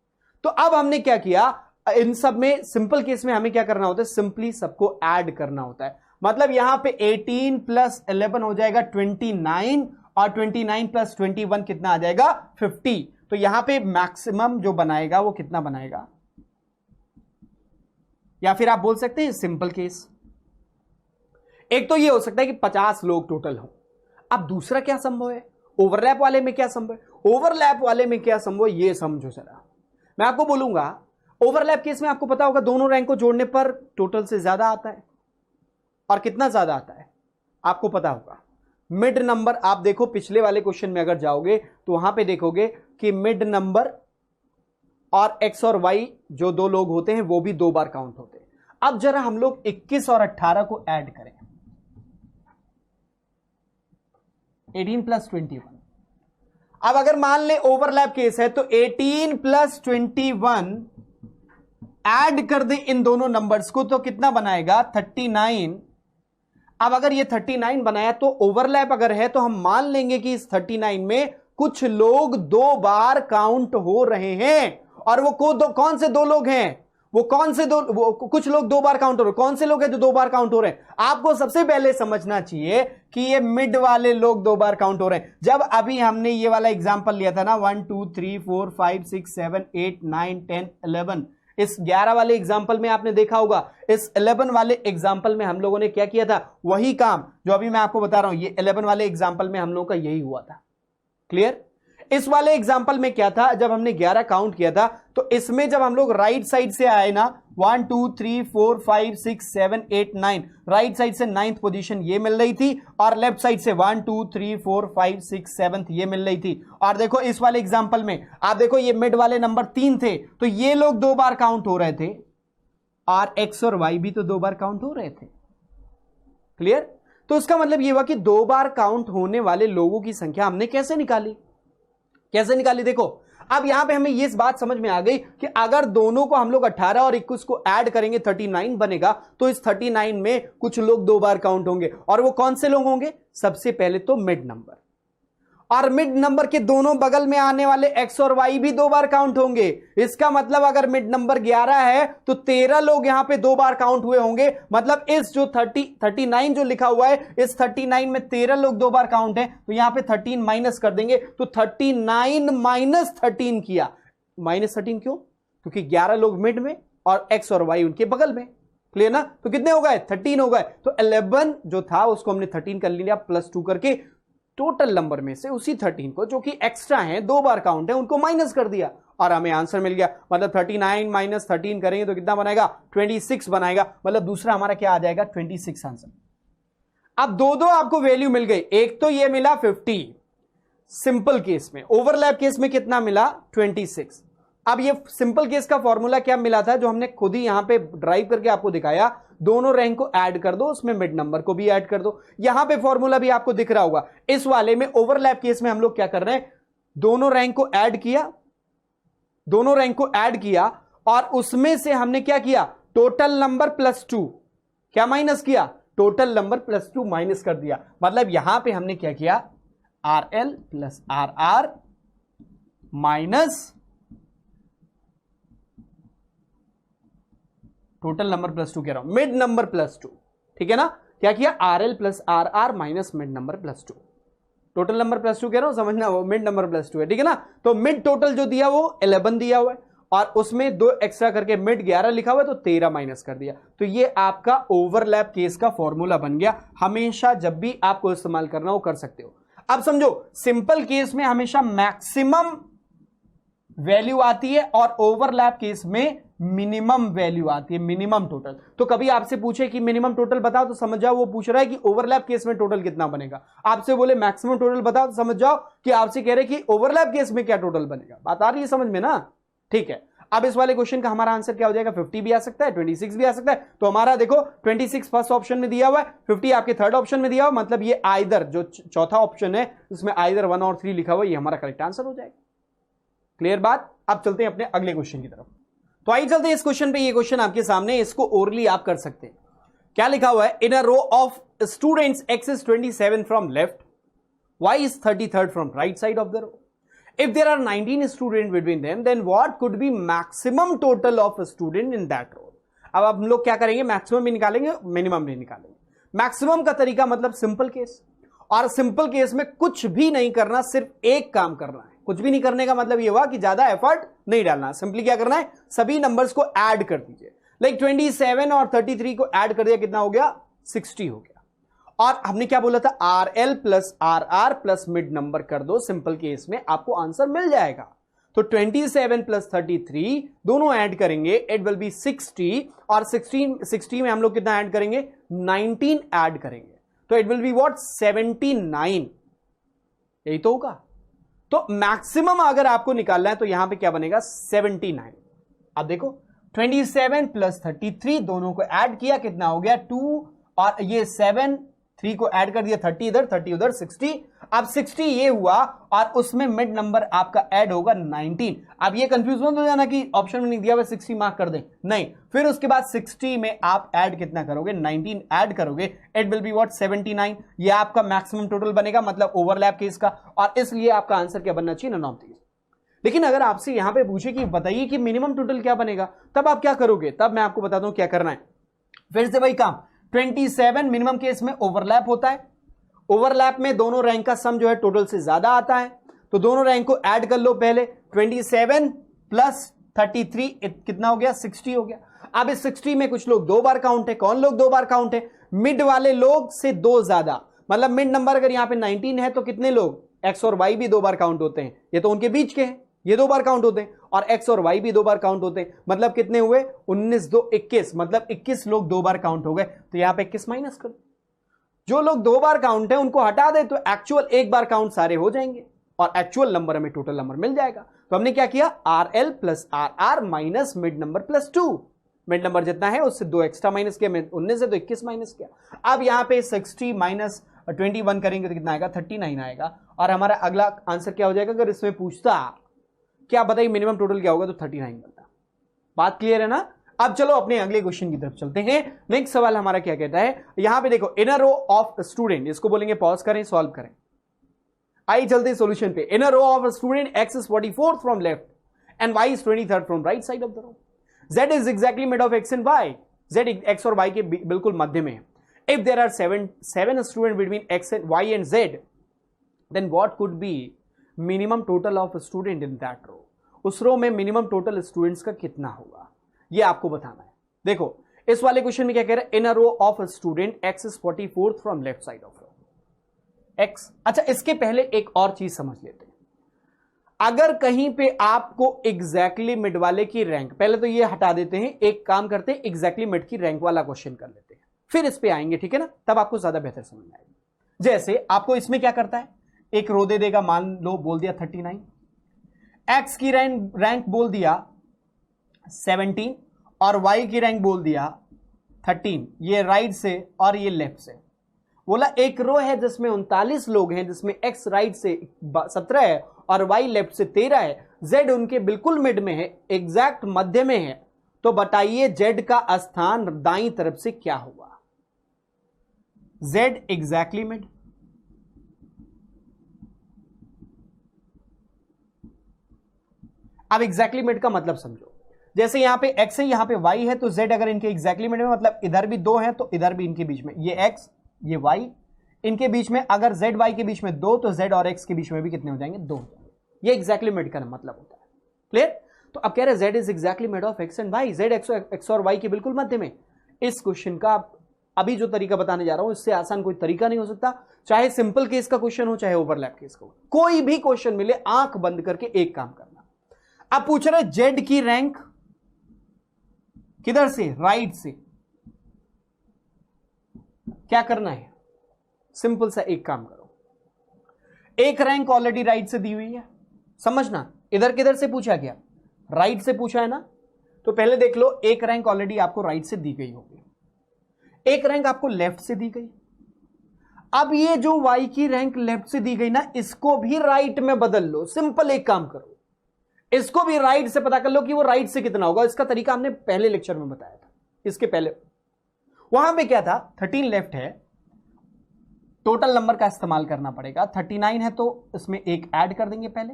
[SPEAKER 1] तो अब हमने क्या किया, इन सब में सिंपल केस में हमें क्या करना होता है, सिंपली सबको ऐड करना होता है। मतलब यहां पे 18 प्लस 11 हो जाएगा 29, और 29 प्लस 21 कितना आ जाएगा 50। तो यहां पे मैक्सिमम जो बनाएगा वो कितना बनाएगा, या फिर आप बोल सकते हैं सिंपल केस। एक तो ये हो सकता है कि 50 लोग टोटल हो। अब दूसरा क्या संभव है, ओवरलैप वाले में क्या संभव है, ओवरलैप वाले में क्या संभव है ये समझो जरा। मैं आपको बोलूंगा ओवरलैप केस में आपको पता होगा दोनों रैंक को जोड़ने पर टोटल से ज्यादा आता है, और कितना ज्यादा आता है आपको पता होगा। मिड नंबर आप देखो पिछले वाले क्वेश्चन में अगर जाओगे तो वहां पे देखोगे कि मिड नंबर और x और y जो 2 लोग होते हैं वो भी 2 बार काउंट होते हैं। अब जरा हम लोग 21 और 18 को ऐड करें, 18 प्लस 21। अब अगर मान ले ओवरलैप केस है तो 18 प्लस 21 ऐड कर दे इन दोनों नंबर्स को, तो कितना बनाएगा 39, अब अगर ये 39 बनाया तो ओवरलैप अगर है तो हम मान लेंगे कि इस 39 में कुछ लोग 2 बार काउंट हो रहे हैं, और वो कौन से 2 लोग हैं, वो कौन से कुछ लोग 2 बार काउंट हो रहे हैं, कौन से लोग हैं जो 2 बार काउंट हो रहे हैं। आपको सबसे पहले समझना चाहिए कि ये मिड वाले लोग 2 बार काउंट हो रहे हैं। जब अभी हमने ये वाला एग्जांपल लिया था ना 1 2 3 4 5 6 7 8 9 10 11, इस 11 वाले एग्जाम्पल में आपने देखा होगा, इस 11 वाले एग्जाम्पल में हम लोगों ने क्या किया था, वही काम जो अभी मैं आपको बता रहा हूं, ये 11 वाले एग्जाम्पल में हम लोगों का यही हुआ था। क्लियर। इस वाले एग्जाम्पल में क्या था, जब हमने 11 काउंट किया था तो इसमें जब हम लोग राइट साइड से आए ना 1 2 3 4 5 6 7 8 9, राइट साइड से 9th पोजीशन ये मिल रही थी, और लेफ्ट साइड से 1 2 3 4 5 6 7 ये मिल रही थी। और देखो इस वाले एग्जाम्पल में आप देखो ये मिड वाले नंबर 3 थे, तो ये लोग 2 बार काउंट हो रहे थे, और एक्स और वाई भी तो 2 बार काउंट हो रहे थे। क्लियर। तो इसका मतलब ये हुआ कि 2 बार काउंट होने वाले लोगों की संख्या हमने कैसे निकाली, देखो अब यहां पे हमें ये बात समझ में आ गई कि अगर दोनों को हम लोग 18 और 21 को ऐड करेंगे 39 बनेगा, तो इस 39 में कुछ लोग 2 बार काउंट होंगे, और वो कौन से लोग होंगे, सबसे पहले तो मिड नंबर, और मिड नंबर के दोनों बगल में आने वाले एक्स और वाई भी 2 बार काउंट होंगे। इसका मतलब अगर मिड नंबर 11 है तो 13 लोग यहां पे 2 बार काउंट हुए होंगे, मतलब इस जो 39 जो लिखा हुआ है, इस 39 में 13 लोग 2 बार काउंट है, तो यहां पे 13 माइनस कर देंगे, तो 39 माइनस 13 किया। माइनस 13 क्यों, क्योंकि 11 लोग मिड में और एक्स और वाई उनके बगल में। क्लियर ना। तो कितने हो गए, 13 हो गए, तो 11 जो था उसको हमने 13 कर लिया प्लस 2 करके, टोटल नंबर में से उसी 13 को जो कि एक्स्ट्रा है 2 बार काउंट है उनको माइनस कर दिया, और हमें आंसर मिल गया। मतलब 39 माइनस 13 करेंगे तो कितना बनाएगा, 26 बनाएगा। मतलब दूसरा हमारा क्या आ जाएगा, 26 आंसर। अब दो आपको वैल्यू मिल गई, एक तो ये मिला 50 सिंपल केस में, ओवरलैप केस में कितना मिला, 26। अब ये सिंपल केस का फॉर्मूला क्या मिला था, जो हमने खुद ही यहां पे ड्राइव करके आपको दिखाया, दोनों रैंक को ऐड कर दो, उसमें मिड नंबर को भी ऐड कर दो। यहां पे फॉर्मूला भी आपको दिख रहा होगा। इस वाले में ओवरलैप केस में हम लोग क्या कर रहे हैं, दोनों रैंक को ऐड किया, और उसमें से हमने क्या किया, टोटल नंबर प्लस 2 क्या माइनस किया, टोटल नंबर प्लस 2 माइनस कर दिया। मतलब यहां पे हमने क्या किया, RL plus RR minus total number plus 2 कह रहा हूं, मिड नंबर प्लस 2, ठीक है ना। क्या किया, RL plus RR minus mid number plus 2, total number plus 2 कह रहा हूं, समझना, वो मिड नंबर प्लस 2 है, ठीक है ना। तो मिड टोटल जो दिया वो 11 दिया हुआ है, और उसमें 2 एक्स्ट्रा करके मिड 11 लिखा हुआ है, तो 13 माइनस कर दिया। तो ये आपका ओवरलैप केस का फॉर्मूला बन गया। हमेशा जब भी आपको इस्तेमाल करना हो कर सकते हो। अब समझो, सिंपल केस में हमेशा मैक्सिमम वैल्यू आती है, और ओवरलैप केस में मिनिमम वैल्यू आती है, मिनिमम टोटल। तो कभी आपसे पूछे कि मिनिमम टोटल बताओ, तो समझ जाओ वो पूछ रहा है कि ओवरलैप केस में टोटल कितना बनेगा। आपसे बोले मैक्सिमम टोटल बताओ, तो समझ जाओ कि आपसे कह रहे कि ओवरलैप केस में क्या टोटल बनेगा। बात आ रही है समझ में ना, ठीक है। अब इस वाले क्वेश्चन का हमारा आंसर क्या हो जाएगा, 50 भी आ सकता है, 26 भी आ सकता है। तो हमारा देखो 26 फर्स्ट ऑप्शन में दिया हुआ है, 50 आपके थर्ड ऑप्शन में दिया हुआ, मतलब ये आइदर जो चौथा ऑप्शन है उसमें आइदर 1 और 3 लिखा हुआ, ये हमारा करेक्ट आंसर हो जाएगा। क्लियर बात। अब चलते हैं अपने अगले क्वेश्चन की तरफ। तो आइए चलते हैं इस क्वेश्चन पे। ये क्वेश्चन आपके सामने, इसको ओरली आप कर सकते हैं। क्या लिखा हुआ है, in a row of students x is 27 from left, y is 33rd from right side of the row. If there are 19 student between them, then what could be maximum total of student in that row. अब हम लोग क्या करेंगे, maximum भी निकालेंगे, minimum भी निकालेंगे। Maximum का तरीका मतलब सिंपल केस, और सिंपल केस में कुछ भी नहीं करना, सिर्फ एक काम करना है। कुछ भी नहीं करने का मतलब यह हुआ कि ज्यादा एफर्ट नहीं डालना। सिंपली क्या करना है, सभी नंबर्स को ऐड कर दीजिए। लाइक 27 और 33 को ऐड कर दिया, कितना हो गया, 60 हो गया। और हमने क्या बोला था, RL plus RR plus mid number कर दो। सिंपल केस में आपको आंसर मिल जाएगा। तो 27 प्लस 33 दोनों ऐड करेंगे, इट विल बी 60, और 60 में हम लोग कितना ऐड करेंगे, 19 ऐड करेंगे, तो इट विल बी व्हाट, 79। यही तो होगा। तो मैक्सिमम अगर आपको निकालना है तो यहां पे क्या बनेगा, 79। अब देखो 27 प्लस 33 दोनों को ऐड किया, कितना हो गया, 2, और ये 7 3 को ऐड कर दिया, 30 इधर 30 उधर, 60। अब 60 ये हुआ और उसमें मिड नंबर आपका ऐड होगा 19। अब ये कंफ्यूज मत हो जाना कि ऑप्शन में नहीं दिया हुआ 60 मार्क कर दें, नहीं। फिर उसके बाद 60 में आप ऐड कितना करोगे, 19 ऐड करोगे, इट विल बी व्हाट 79। ये आपका मैक्सिमम टोटल बनेगा, मतलब ओवरलैप केस का, और इसलिए आपका आंसर क्या बनना चाहिए, नन ऑफ दीज। लेकिन अगर आपसे यहां पे पूछे कि बताइए कि मिनिमम टोटल क्या बनेगा, तब आप क्या करोगे, तब मैं आपको बताता हूं क्या करना है। फिर से वही काम, 27 मिनिमम केस में ओवरलैप होता है, ओवरलैप में दोनों रैंक का सम जो है टोटल से ज्यादा आता है, तो दोनों रैंक को ऐड कर लो पहले, 27 प्लस 33 कितना हो गया, 60 हो गया। अब इस 60 में कुछ लोग 2 बार काउंट है, कौन लोग 2 बार काउंट है, मिड वाले लोग से 2 ज्यादा, मतलब मिड नंबर अगर यहां पे 19 है तो कितने लोग, एक्स और वाई भी 2 बार काउंट होते हैं, ये तो उनके बीच के हैं, ये 2 बार काउंट होते हैं, और एक्स और वाई भी 2 बार काउंट होते हैं, मतलब कितने हुए, 19 2 21, मतलब 21 लोग 2 बार काउंट हो गए। तो यहां पे 21 माइनस कर, जो लोग 2 बार काउंट है उनको हटा दे, तो एक्चुअल 1 बार काउंट सारे हो जाएंगे और एक्चुअल नंबर हमें टोटल नंबर मिल जाएगा। तो हमने क्या किया, R L plus R R minus mid number plus 2, mid number जितना है उससे 2 एक्स्ट्रा माइनस किया, 19 से तो 21 माइनस किया। अब यहां पे 60 माइनस 21 करेंगे तो कितना आएगा, 39 आएगा। और हमारा अगला आंसर क्या हो जाएगा, अगर इसमें पूछता क्या बताइए मिनिमम टोटल क्या होगा, तो 39 बनता। बात क्लियर है ना। अब चलो अपने अगले क्वेश्चन की तरफ चलते हैं। नेक्स्ट सवाल हमारा क्या कहता है, यहां पे देखो, इन अ रो ऑफ स्टूडेंट, इसको बोलेंगे पॉज करें, सॉल्व करें। आइए चलते हैं सॉल्यूशन पे। In a row of student x is 44 from left and y is 23 from right side of the row. Z is exactly mid of x and y, Z x और y के बिल्कुल मध्य में है। If there are 7 student between x and y and Z, then what could be minimum total of student in that row. उस row में minimum total students का कितना होगा, ये आपको बताना है। देखो इस वाले क्वेश्चन में क्या कह रहा है, in a row of student x is 44 from left side of row x. अच्छा, इसके पहले एक और चीज समझ लेते हैं। अगर कहीं पे आपको एग्जैक्टली मिड वाले की रैंक, पहले तो ये हटा देते हैं, एक काम करते हैं, एग्जैक्टली मिड की रैंक वाला क्वेश्चन कर लेते हैं, फिर इस पे आएंगे, ठीक है ना, तब आपको ज्यादा बेहतर समझ में आएगा। जैसे आपको इसमें क्या करता है, एक रो दे देगा, मान लो बोल दिया 39, एक्स की रैंक बोल दिया 17 और वाई की रैंक बोल दिया 13, ये राइट से और ये लेफ्ट से। बोला एक रो है जिसमें 39 लोग हैं, जिसमें एक्स राइट से 17 है और वाई लेफ्ट से 13 है, जेड उनके बिल्कुल मिड में है, एग्जैक्ट मध्य में है, तो बताइए जेड का स्थान दाईं तरफ से क्या हुआ। जेड एग्जैक्टली मिड, अब एग्जैक्टली मिड का मतलब समझो, जैसे यहां पे x है, यहां पे y है, तो z अगर इनके एग्जैक्टली मिड में, मतलब इधर भी 2 हैं तो इधर भी इनके बीच में, ये x ये y, इनके बीच में अगर z y के बीच में 2, तो z और x के बीच में भी कितने हो जाएंगे, 2। ये एग्जैक्टली मिड का मतलब होता है। क्लियर। तो अब कह रहे z is exactly mid of x and y, z x और y के बिल्कुल मध्य में। इस क्वेश्चन का अभी जो तरीका बताने जा रहा हूं, इससे आसान कोई तरीका नहीं हो सकता, चाहे सिंपल केस का क्वेश्चन हो चाहे ओवरलैप केस का हो, कोई भी क्वेश्चन मिले आंख बंद करके एक काम करना। अब पूछ रहे जेड की रैंक किधर से, राइट से, क्या करना है, सिंपल सा एक काम करो, एक रैंक ऑलरेडी राइट से दी हुई है, समझना, इधर किधर से पूछा गया, राइट से पूछा है ना, तो पहले देख लो, एक रैंक ऑलरेडी आपको राइट से दी गई होगी, एक रैंक आपको लेफ्ट से दी गई। अब ये जो वाई की रैंक लेफ्ट से दी गई ना, इसको भी राइट में बदल लो, सिंपल एक काम करो, इसको भी राइट से पता कर लो कि वो राइट से कितना होगा। इसका तरीका हमने पहले लेक्चर में बताया था, इसके पहले वहां पे क्या था, 13 लेफ्ट है, टोटल नंबर का इस्तेमाल करना पड़ेगा, 39 है तो इसमें एक ऐड कर देंगे पहले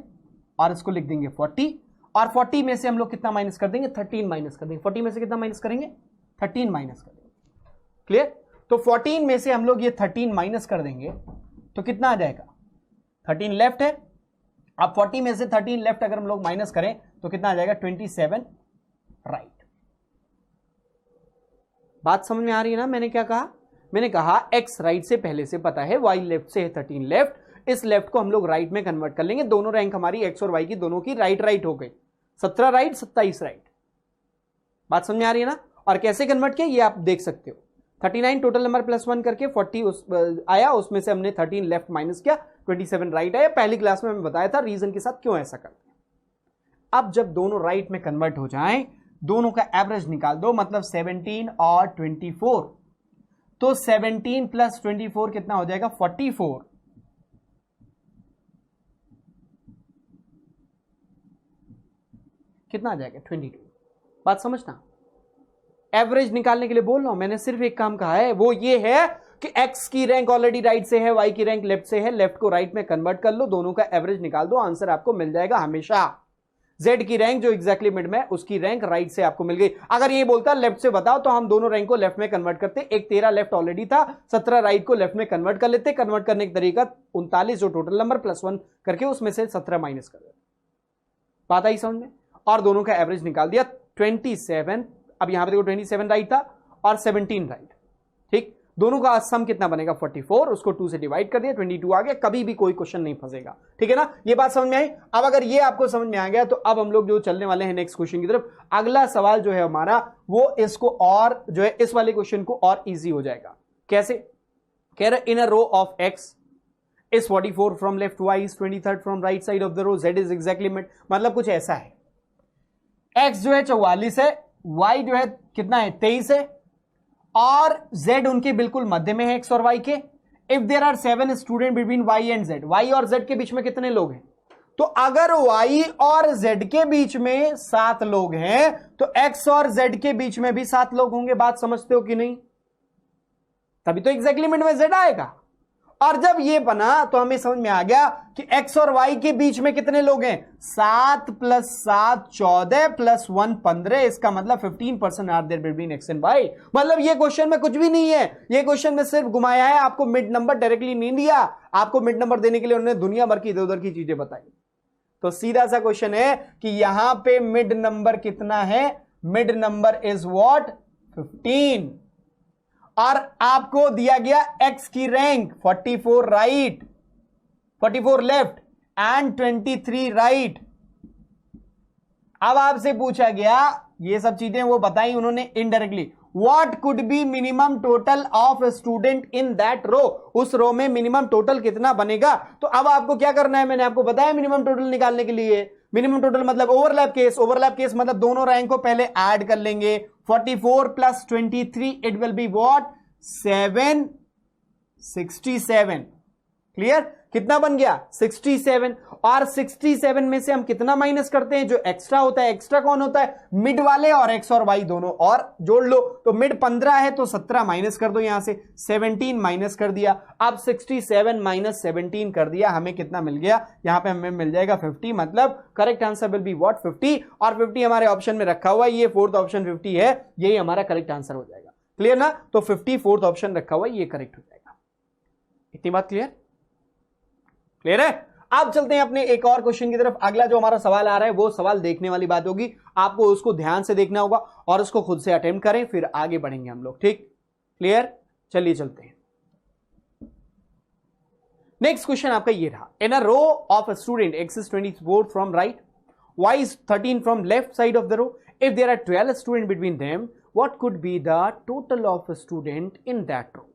[SPEAKER 1] और इसको लिख देंगे 40, और 40 में से हम लोग कितना माइनस कर देंगे, 13 माइनस कर देंगे। 40 में से कितना माइनस करेंगे, 13 माइनस कर देंगे। क्लियर। तो 14 में से हम लोग ये 13 माइनस कर देंगे तो कितना आ जाएगा, 13 लेफ्ट है, अब 40 में से 13 लेफ्ट अगर हम लोग माइनस करें तो कितना आ जाएगा, 27 राइट। बात समझ में आ रही है ना। मैंने क्या कहा, मैंने कहा x राइट से पहले से पता है, y लेफ्ट से है 13 लेफ्ट, इस लेफ्ट को हम लोग राइट में कन्वर्ट कर लेंगे, दोनों रैंक हमारी x और y की दोनों की राइट राइट हो गई, 17 राइट 27 राइट। बात समझ में आ रही है ना। और कैसे कन्वर्ट किया ये आप देख सकते हो, 39 टोटल नंबर प्लस 1 करके 40 आया, उसमें से हमने 13 लेफ्ट माइनस किया, 27 राइट आया। पहली क्लास में मैं बताया था रीजन के साथ क्यों ऐसा करते हैं। अब जब दोनों राइट में कन्वर्ट हो जाएं, दोनों का एवरेज निकाल दो, मतलब 17 और 24, तो 17 प्लस 24 कितना हो जाएगा 44। कितना आ जाएगा 22। बात समझना, एवरेज निकालने के लिए बोल रहा हूं, मैंने सिर्फ एक काम कहा है, वो ये है कि x की रैंक ऑलरेडी राइट से है, y की रैंक लेफ्ट से है, लेफ्ट को राइट में कन्वर्ट कर लो, दोनों का एवरेज निकाल दो, आंसर आपको मिल जाएगा हमेशा। z की रैंक जो एग्जैक्टली मिड में, उसकी रैंक राइट से आपको मिल गई। अगर ये बोलता लेफ्ट से बताओ तो हम दोनों रैंक को लेफ्ट में कन्वर्ट करते, एक 13 लेफ्ट ऑलरेडी था, 17 राइट को लेफ्ट में कन्वर्ट कर लेते। कन्वर्ट करने का तरीका 39 जो टोटल नंबर प्लस 1 करके उसमें से 17 माइनस कर देते। बात आई समझ में? और दोनों का एवरेज निकाल दिया 27। अब यहां पे देखो 27 राइट था और 17 राइट, ठीक। दोनों का सम कितना बनेगा 44, उसको 2 से डिवाइड कर दिया, 22 आ गया। कभी भी कोई क्वेश्चन नहीं फंसेगा, ठीक है ना? ये बात समझ में आई? अब अगर ये आपको समझ में आ गया तो अब हम लोग जो चलने वाले हैं नेक्स्ट क्वेश्चन की तरफ। अगला सवाल जो है हमारा वो इसको और जो है इस वाले क्वेश्चन को और इजी हो जाएगा। कैसे? कह रहे इन a row of x is 44 from left, y is 23rd from right side of the row, z is exactly mid। मतलब कुछ ऐसा है, x जो है 44 है, y जो है कितना है 23 है, और z उनके बिल्कुल मध्य में है x और y के। If there are 7 student between y and z, y और z के बीच में कितने लोग हैं? तो अगर y और z के बीच में 7 लोग हैं तो x और z के बीच में भी 7 लोग होंगे। बात समझते हो कि नहीं? तभी तो एग्जैक्टली मिड में z आएगा। और जब ये बना तो हमें समझ में आ गया कि x और y के बीच में कितने लोग हैं? 7 प्लस 7 14 प्लस 1 15। इसका मतलब 15% are there between x and y। मतलब ये क्वेश्चन में कुछ भी नहीं है, ये क्वेश्चन में सिर्फ घुमाया है, आपको मिड नंबर डायरेक्टली नहीं दिया। आपको मिड नंबर देने के लिए उन्होंने दुनिया भर की इधर उधर की चीजें बताई। तो सीधा सा क्वेश्चन है कि यहां पे मिड नंबर कितना है? Mid number is what? 15। और आपको दिया गया x की rank 44 right, 44 left and 23 right. अब आपसे पूछा गया, ये सब चीजें वो बताई उन्होंने indirectly, what could be minimum total of student in that row. उस रो में मिनिमम टोटल कितना बनेगा? तो अब आपको क्या करना है, मैंने आपको बताया मिनिमम टोटल निकालने के लिए। मिनिमम टोटल मतलब ओवरलैप केस, ओवरलैप केस मतलब दोनों रैंक को पहले ऐड कर लेंगे। 44 plus 23 it will be what? 767। Clear? कितना बन गया? 67। और 67 में से हम कितना माइनस करते हैं? जो एक्स्ट्रा होता है। एक्स्ट्रा कौन होता है? मिड वाले और x और y दोनों, और जोड़ लो। तो मिड 15 है तो 17 माइनस कर दो, यहां से 17 माइनस कर दिया। अब 67 माइनस 17 कर दिया, हमें कितना मिल गया? यहां पे हमें मिल जाएगा 50। मतलब correct answer will be what? 50। और 50 हमारे ऑप्शन में रखा हुआ है, ये फोर्थ ऑप्शन 50 है, यही हमारा करेक्ट आंसर हो जाएगा। क्लियर ना? तो 54th ऑप्शन रखा हुआ है, ये करेक्ट हो जाएगा। इतनी बात क्लियर? क्लियर है? अब चलते हैं अपने एक और क्वेश्चन की तरफ। अगला जो हमारा सवाल आ रहा है वो सवाल देखने वाली बात होगी, आपको उसको ध्यान से देखना होगा और उसको खुद से अटेम्प्ट करें, फिर आगे बढ़ेंगे हम लोग। ठीक? क्लियर? चलिए चलते हैं। नेक्स्ट क्वेश्चन आपका ये रहा, in a row of a student x is 24 from right, y is 13 from left side of the row, if there are 12 student between them, what could be the total of a student in that row।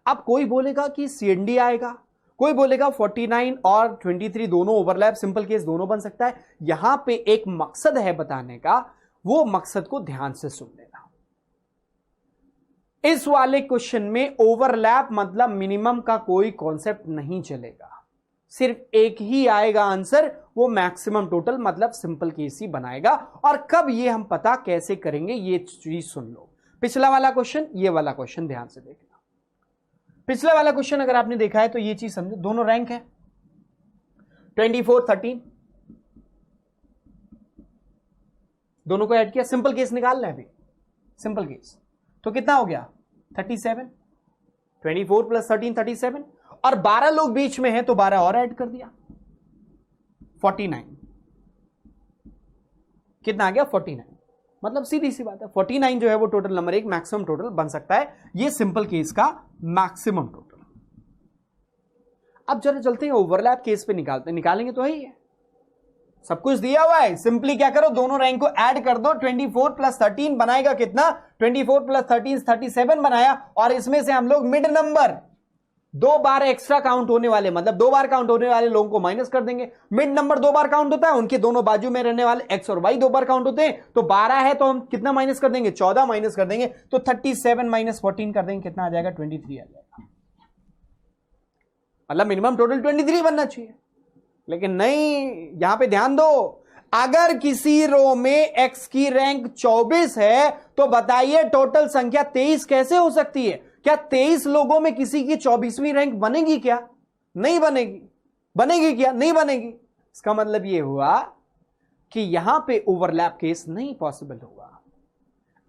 [SPEAKER 1] अब कोई बोलेगा कि CND आएगा, कोई बोलेगा 49 और 23 दोनों overlap, simple case दोनों बन सकता है। यहां पे एक मकसद है बताने का, वो मकसद को ध्यान से सुन लेना। इस वाले क्वेश्चन में ओवरलैप मतलब मिनिमम का कोई कॉन्सेप्ट नहीं चलेगा, सिर्फ एक ही आएगा आंसर, वो मैक्सिमम टोटल मतलब सिंपल केस ही बनाएगा। और कब ये हम पता कैसे करेंगे ये चीज सुन लो। पिछला वाला क्वेश्चन, ये वाला क्वेश्चन ध्यान से देखना। पिछला वाला क्वेश्चन अगर आपने देखा है तो ये चीज समझो, दोनों रैंक है 24 13, दोनों को ऐड किया, सिंपल केस निकालना है अभी, सिंपल केस। तो कितना हो गया 37, 24 प्लस 13 37, और 12 लोग बीच में हैं तो 12 और ऐड कर दिया 49। कितना आ गया 49। मतलब सीधी सी बात है 49 जो है वो टोटल नंबर एक मैक्सिमम टोटल बन सकता है, ये सिंपल केस का मैक्सिमम टोटल। अब जरा चलते हैं ओवरलैप केस पे निकालेंगे तो है, सब कुछ दिया हुआ है। सिंपली क्या करो, दोनों रैंक को ऐड कर दो, 24 प्लस 13 बनाएगा कितना? 24 प्लस 13 37 बनाया, और इसमें से हम लोग मिड नंबर 2 बार एक्स्ट्रा काउंट होने वाले, मतलब 2 बार काउंट होने वाले लोगों को माइनस कर देंगे। मिड नंबर 2 बार काउंट होता है, उनके दोनों बाजू में रहने वाले एक्स और वाई 2 बार काउंट होते हैं, तो 12 है तो हम कितना माइनस कर देंगे, 14 माइनस कर देंगे, तो 37 माइनस 14 कर देंगे, कितना आ जाएगा, 23 आ जाएगा। मतलब मिनिमम टोटल 23 बनना चाहिए, लेकिन नहीं, यहां पे ध्यान दो, अगर किसी रो में x की रैंक 24 है तो बताइए टोटल संख्या 23 कैसे हो सकती है? क्या 23 लोगों में किसी की 24वीं रैंक बनेगी क्या? नहीं बनेगी। बनेगी क्या? नहीं बनेगी। इसका मतलब यह हुआ कि यहां पे ओवरलैप केस नहीं पॉसिबल होगा।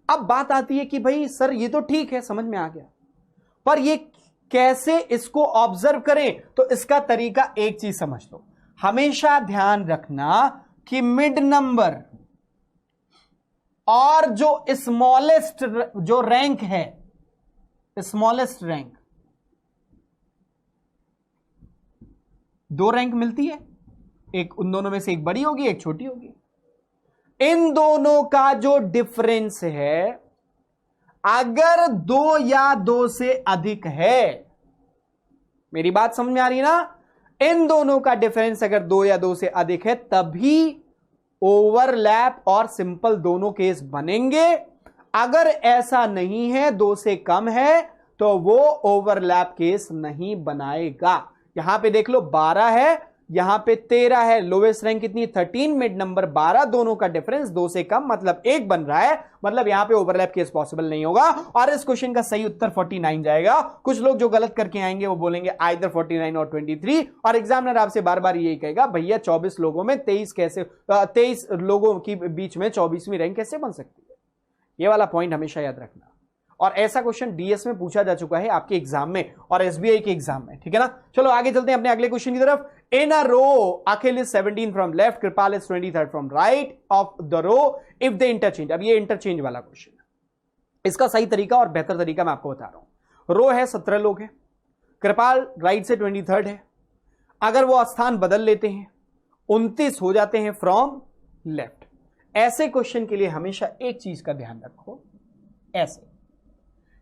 [SPEAKER 1] अब बात आती है कि भाई सर ये तो ठीक है, समझ में आ गया, पर ये कैसे इसको ऑब्जर्व करें? तो इसका तरीका एक चीज समझ लो, हमेशा ध्यान रखना कि मिड नंबर और जो स्मॉलेस्ट जो रैंक है, स्मॉलेस्ट रैंक, 2 रैंक मिलती है, एक उन दोनों में से एक बड़ी होगी एक छोटी होगी। इन दोनों का जो डिफरेंस है अगर 2 या 2 से अधिक है, मेरी बात समझ में आ रही है ना? इन दोनों का डिफरेंस अगर 2 या 2 से अधिक है तभी ओवरलैप और सिंपल दोनों केस बनेंगे। अगर ऐसा नहीं है, 2 से कम है, तो वो ओवरलैप केस नहीं बनाएगा। यहां पे देख लो 12 है, यहां पे 13 है, लोवेस्ट रैंक कितनी, 13, मिड नंबर 12, दोनों का डिफरेंस 2 से कम मतलब 1 बन रहा है, मतलब यहां पे ओवरलैप केस पॉसिबल नहीं होगा। और इस क्वेश्चन का सही उत्तर 49 जाएगा। कुछ लोग जो गलत करके आएंगे वो बोलेंगे आइदर 49 और 23, और एग्जामिनर आपसे बार बार यही कहेगा भैया 24 लोगों में 23 लोगों के बीच में 24वीं रैंक कैसे बन सकती है? ये वाला पॉइंट हमेशा याद रखना। और ऐसा क्वेश्चन डीएस में पूछा जा चुका है आपके एग्जाम में और एसबीआई के एग्जाम में, ठीक है ना? चलो आगे चलते हैं अपने अगले क्वेश्चन की तरफ। In a row Akhil is 17 from left, Kripal is 23 from right of the row if they interchange. अब ये इंटरचेंज वाला क्वेश्चन है, इसका सही तरीका और बेहतर तरीका मैं आपको बता रहा हूं। रो है 17 लोग हैं, कृपाल राइट से 23 है, अगर वो स्थान बदल लेते हैं 29 हो जाते हैं फ्रॉम लेफ्ट। ऐसे क्वेश्चन के लिए हमेशा एक चीज का ध्यान रखो, ऐसे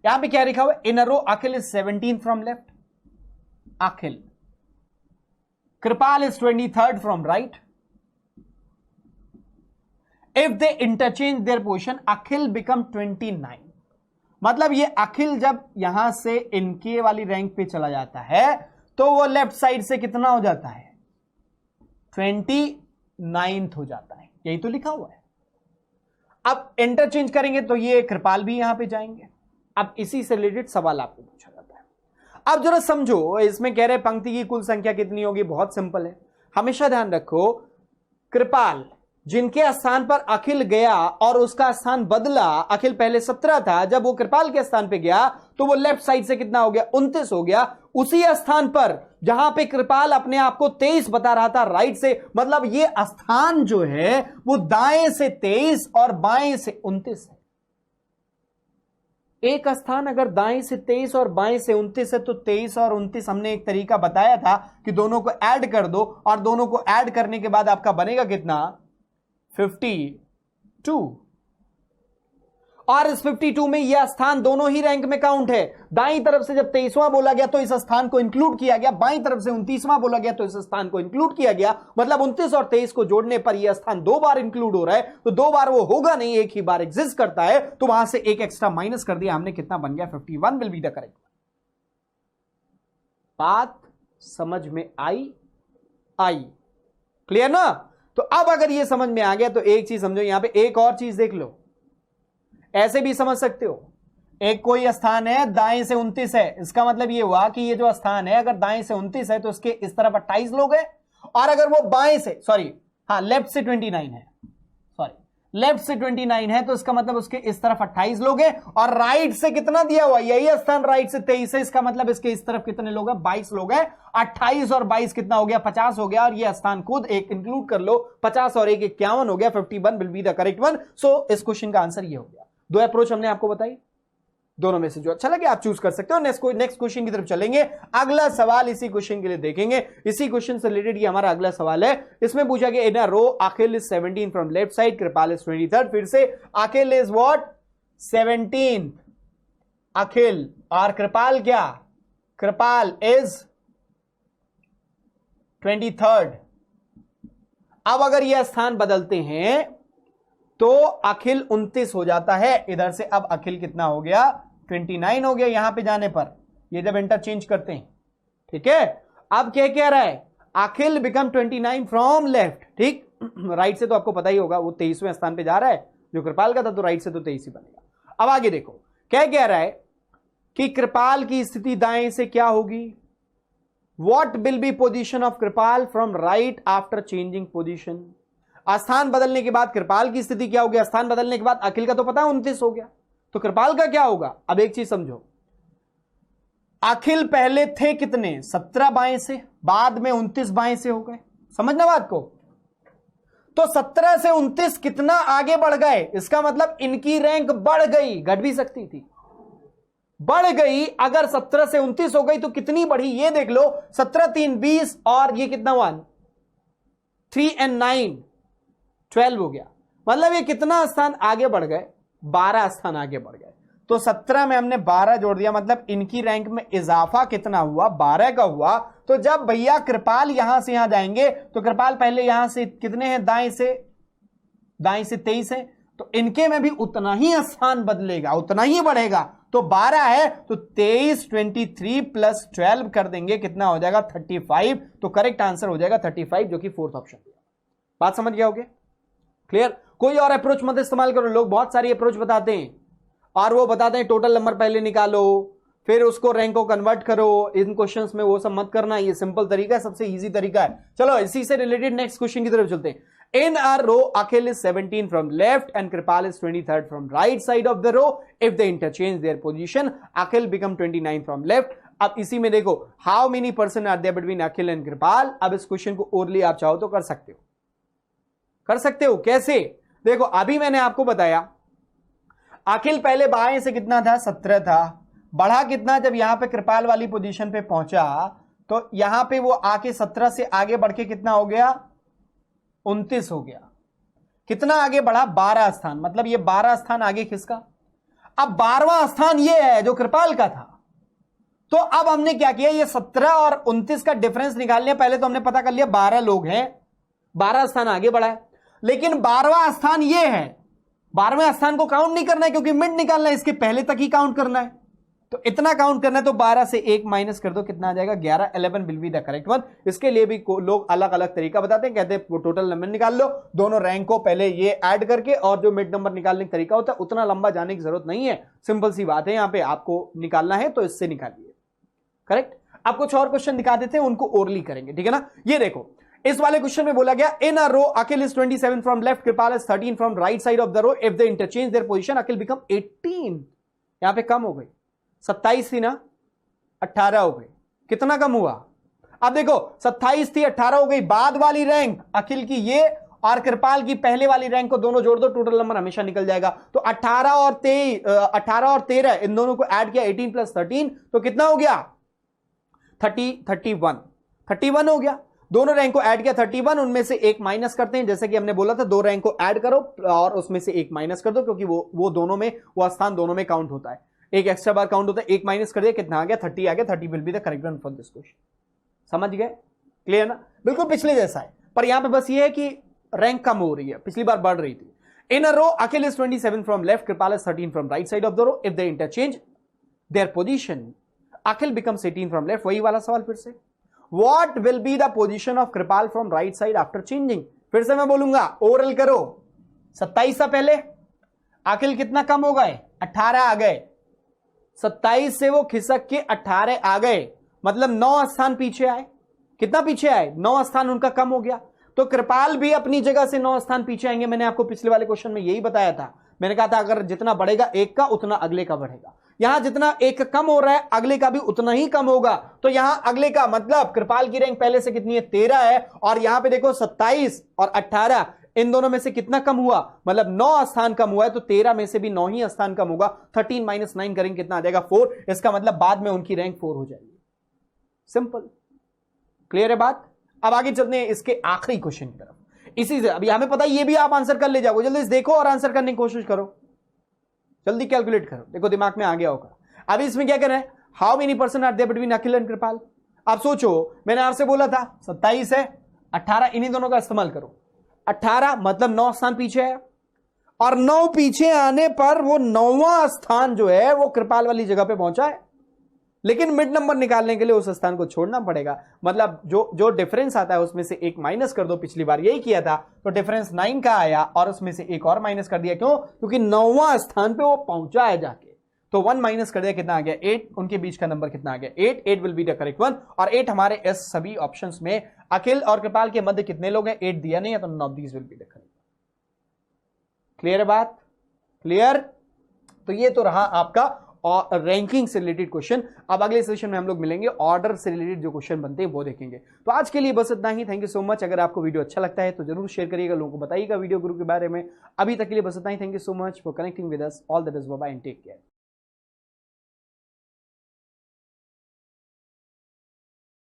[SPEAKER 1] यहां पे क्या लिखा हुआ है, in a row Akhil is 17 from left, Akhil, Kripal is 23 from right, if they interchange their position Akhil become 29। मतलब ये अखिल जब यहां से इनके वाली रैंक पे चला जाता है तो वो लेफ्ट साइड से कितना हो जाता है, 29 हो जाता है, यही तो लिखा हुआ है। अब इंटरचेंज करेंगे तो ये कृपाल भी यहां पे जाएंगे। अब इसी से रिलेटेड सवाल आपको पूछा जाता है। अब जरा समझो, इसमें कह रहे पंक्ति की कुल संख्या कितनी होगी, बहुत सिंपल है। हमेशा ध्यान रखो, कृपाल जिनके स्थान पर अखिल गया और उसका स्थान बदला, अखिल पहले 17 था, जब वो कृपाल के स्थान पे गया तो वो लेफ्ट साइड से कितना हो गया, 29 हो गया। उसी स्थान पर जहां पे कृपाल अपने आप को 23 बता रहा था राइट से, मतलब ये स्थान जो है वो दाएं से 23 और बाएं से 29 है। एक स्थान अगर दाएं से 23 और बाएं से 29 है तो 23 और 29 हमने एक तरीका बताया था कि दोनों को ऐड कर दो, और दोनों को ऐड करने के बाद आपका बनेगा कितना, 52। और इस 52 में यह स्थान दोनों ही रैंक में काउंट है। दाईं तरफ से जब 23वां बोला गया तो इस स्थान को इंक्लूड किया गया, बाईं तरफ से 29वां बोला गया तो इस स्थान को इंक्लूड किया गया। मतलब 29 और 23 को जोड़ने पर यह स्थान 2 बार इंक्लूड हो रहा है, तो 2 बार वो होगा नहीं, एक ही बार एग्जिस्ट करता है, तो वहां से एक एक्स्ट्रा माइनस कर दिया हमने, कितना बन गया, 51 विल बी द करेक्ट। बात समझ में आई? क्लियर ना? तो अब अगर यह समझ में आ गया तो एक चीज समझो, यहां पे एक और चीज देख लो, ऐसे भी समझ सकते हो। एक कोई स्थान है दाएं से 29 है, इसका मतलब यह हुआ कि ये जो स्थान है अगर दाएं से 29 है तो इसके इस तरफ 28 लोग हैं, और अगर वो बाएं से लेफ्ट से 29 है, लेफ्ट से 29 है तो इसका मतलब उसके इस तरफ 28 लोग हैं, और राइट से कितना दिया हुआ, यही स्थान राइट से 23 है, इसका मतलब इसके इस तरफ कितने लोग हैं, 22 लोग हैं। 28 और 22 कितना हो गया, 50 हो गया, और ये स्थान खुद एक इंक्लूड कर लो, 50 और 1 51 हो गया, 51 will be the correct one. So इस क्वेश्चन का आंसर ये हो गया। 2 अप्रोच हमने आपको बताई, दोनों में से जो अच्छा लगे आप चूज कर सकते हो। नेक्स्ट क्वेश्चन की तरफ चलेंगे। अगला सवाल इसी क्वेश्चन के लिए देखेंगे, इसी क्वेश्चन से रिलेटेड ये हमारा अगला सवाल है। इसमें पूछा गया in a row Akhil is 17 from left side, Kripal is 23। फिर से अखिल इज व्हाट, 17, अखिल, और कृपाल क्या, कृपाल इज 23rd। अब अगर यह स्थान बदलते हैं तो अखिल 29 हो जाता है। इधर से अब अखिल कितना हो गया? 29 हो गया यहां पे जाने पर, ये जब इंटरचेंज करते हैं। ठीक है, अब क्या कह रहा है? अखिल बिकम 29 फ्रॉम लेफ्ट। ठीक, राइट से तो आपको पता ही होगा, वो 23वें स्थान पे जा रहा है जो कृपाल का था, तो राइट से तो 23 ही बनेगा। अब आगे देखो क्या कह रहा है कि कृपाल की स्थिति दाएं से क्या होगी? What will be position of Kripal from right after changing position? स्थान बदलने के बाद कृपाल की स्थिति क्या होगी? स्थान बदलने के बाद अखिल का तो पता है 29 हो गया, तो कृपाल का क्या होगा? अब एक चीज समझो, अखिल पहले थे कितने? 17 बाएं से, बाद में 29 बाएं से हो गए। समझना बात को? तो 17 से 29 कितना आगे बढ़ गए? इसका मतलब इनकी रैंक बढ़ गई, घट भी सकती थी, बढ़ गई। अगर 17 से 29 हो गई तो कितनी बढ़ी ये देख लो। 17 3 20 और ये कितना हुआ? 3 and 9 12 हो गया। मतलब ये कितना स्थान आगे बढ़ गए? 12 स्थान आगे बढ़ गए। तो 17 में हमने 12 जोड़ दिया, मतलब इनकी रैंक में इजाफा कितना हुआ? 12 का हुआ। तो जब भैया कृपाल यहां से यहां जाएंगे तो कृपाल पहले यहां से कितने हैं? दाएं से 23 है, तो इनके में भी उतना ही स्थान बदलेगा, उतना ही बढ़ेगा। तो 12 है तो 23 23 प्लस 12 कर देंगे, कितना हो जाएगा? 35। तो करेक्ट आंसर हो जाएगा 35, जो कि फोर्थ ऑप्शन। बात समझ गया होगे? क्लियर? कोई और अप्रोच मत इस्तेमाल करो। लोग बहुत सारी अप्रोच बताते हैं और वो बताते हैं टोटल नंबर पहले निकालो फिर उसको रैंक को कन्वर्ट करो। इन क्वेश्चंस में वो सब मत करना, ये सिंपल तरीका है, सबसे इजी तरीका है। चलो इसी से रिलेटेड नेक्स्ट क्वेश्चन की तरफ चलते हैं। In a row, Akhil is 17 from left and Kripal is 23rd from right side of the row. If they interchange their position, Akhil become 29 from left. अब इसी में देखो how many person are there between Akhil and Kripal। अब इस question को orally आप चाहो तो कर सकते हो, कर सकते हो। कैसे? देखो अभी मैंने आपको बताया अखिल पहले बाएं से कितना था? 17 था। बढ़ा कितना? जब यहां पे कृपाल वाली पोजीशन पे पहुंचा तो यहां पे वो आके 17 से आगे बढ़ के कितना हो गया? 29 हो गया। कितना आगे बढ़ा? 12 स्थान। मतलब ये 12 स्थान आगे किसका? अब 12वां स्थान ये है जो कृपाल का था। तो अब हमने क्या किया? ये 17 और 29 का डिफरेंस निकाल लिया। पहले तो हमने पता कर लिया 12 लोग हैं, 12 स्थान आगे बढ़ा है, लेकिन 12वां स्थान ये है। 12वें स्थान को काउंट नहीं करना है क्योंकि मिड निकालना है, इसके पहले तक ही काउंट करना है। तो इतना काउंट करना है, तो 12 से 1 माइनस कर दो, कितना आ जाएगा? 11। 11 will be the correct one. इसके लिए भी लोग अलग अलग तरीका बताते हैं, कहते हैं टोटल नंबर निकाल लो, दोनों रैंक को पहले ये ऐड करके, और जो मिड नंबर निकालने का तरीका होता है उतना लंबा जाने की जरूरत नहीं है, सिंपल सी बात है। यहां पे आपको निकालना है तो इससे निकालिए। करेक्ट? अब कुछ और क्वेश्चन दिखा देते हैं, उनको ओरली करेंगे, ठीक है ना? ये देखो इस वाले क्वेश्चन में बोला गया in a row Akhil is 27 from left, Kripal is 13 from right side of the row. If they interchange their position Akhil become 18। यहां पे कम हो गई, 27 थी ना, 18 हो गई। कितना कम हुआ? अब देखो 27 थी, 18 हो गई। बाद वाली रैंक अखिल की ये और कृपाल की पहले वाली रैंक को दोनों जोड़ दो, टोटल नंबर हमेशा निकल जाएगा। तो 18 और 13 इन दोनों को ऐड किया, 18 प्लस 13 तो कितना हो गया? 31 हो गया। दोनों रैंक को ऐड किया 31, उनमें से एक माइनस करते हैं, जैसे कि हमने बोला था 2 रैंक को ऐड करो और उसमें से एक माइनस कर दो, क्योंकि वो दोनों में, वो स्थान दोनों में काउंट होता है। एक एक्स्ट्रा बार काउंट होता है, एक माइनस कर दिया, कितना आ गया? 30 आ गया। 30 will be the correct answer for this question. समझ गए? क्लियर ना? बिल्कुल पिछले जैसा है, पर यहां पे बस ये है कि रैंक कम हो रही है, पिछली बार बढ़ रही थी। In a row Akhil is 27 from left, Kripal is 13 from right side of the row. If they interchange their position Akhil becomes 18 from left. वही वाला सवाल फिर से, What will be the position of Kripal from right side after changing? फिर से मैं बोलूंगा, oral करो। 27 से पहले अखिल कितना कम हो गए? 18 आ गए। 27 से वो खिसक के 18 आ गए, मतलब 9 स्थान पीछे आए। कितना पीछे आए? 9 स्थान उनका कम हो गया। तो कृपाल भी अपनी जगह से 9 स्थान पीछे आएंगे। मैंने आपको पिछले वाले क्वेश्चन में यही बताया था। मैंने कहा था अगर जितना बढ़ेगा एक का, उतना अगले का बढ़ेगा। यहां जितना एक कम हो रहा है, अगले का भी उतना ही कम होगा। तो यहां अगले का मतलब कृपाल की रैंक पहले से कितनी है? 13 है, और यहां पे देखो 27 और 18 इन दोनों में से कितना कम हुआ? मतलब 9 स्थान कम हुआ है, तो 13 में से भी 9 ही स्थान कम होगा। 13 माइनस 9 करेंगे, कितना आ जाएगा? 4। इसका मतलब बाद में उनकी रैंक 4 हो जाएगी। सिंपल। क्लियर है बात? अब आगे चलते हैं इसके आखिरी क्वेश्चन की तरफ। इसी से अभी हमें पता है, ये भी आप आंसर कर ले जाओगे। जल्दी देखो और आंसर करने की कोशिश करो, जल्दी कैलकुलेट करो। देखो दिमाग में आ गया होगा। अभी इसमें क्या करना है? How many person are there between Akhil and Kripal? आप सोचो, मैंने आपसे बोला था 27 है, 18, इन्हीं दोनों का इस्तेमाल करो। 18 मतलब 9 स्थान पीछे है, और 9 पीछे आने पर वो 9वां स्थान जो है वो कृपाल वाली जगह पे पहुंचा है, लेकिन मिड नंबर निकालने के लिए उस स्थान को छोड़ना पड़ेगा। मतलब जो डिफरेंस आता है उसमें से एक माइनस कर दो। पिछली बार यही किया था, तो डिफरेंस 9 का आया और उसमें से एक और माइनस कर दिया। क्यों? क्योंकि 9वां स्थान पे वो पहुंचा है जाके, तो 1 माइनस कर दिया, कितना आ गया? 8। उनके बीच का नंबर कितना आ गया? 8 will be the correct one. और 8 हमारे इस सभी ऑप्शंस में अखिल और कृपाल के मध्य कितने लोग हैं? 8 दिया नहीं है, तो not these will be the correct. Clear है बात? क्लियर? तो ये तो रहा आपका और रैंकिंग से रिलेटेड क्वेश्चन। अब अगले सेशन में हम लोग मिलेंगे, ऑर्डर से रिलेटेड जो क्वेश्चन बनते हैं वो देखेंगे। तो आज के लिए बस इतना ही। Thank you so much. अगर आपको वीडियो अच्छा लगता है तो जरूर शेयर करिएगा, लोगों को बताइएगा वीडियो गुरु के बारे में। अभी तक के लिए बस इतना ही। Thank you so much for connecting with us. All the best, bye bye and take care.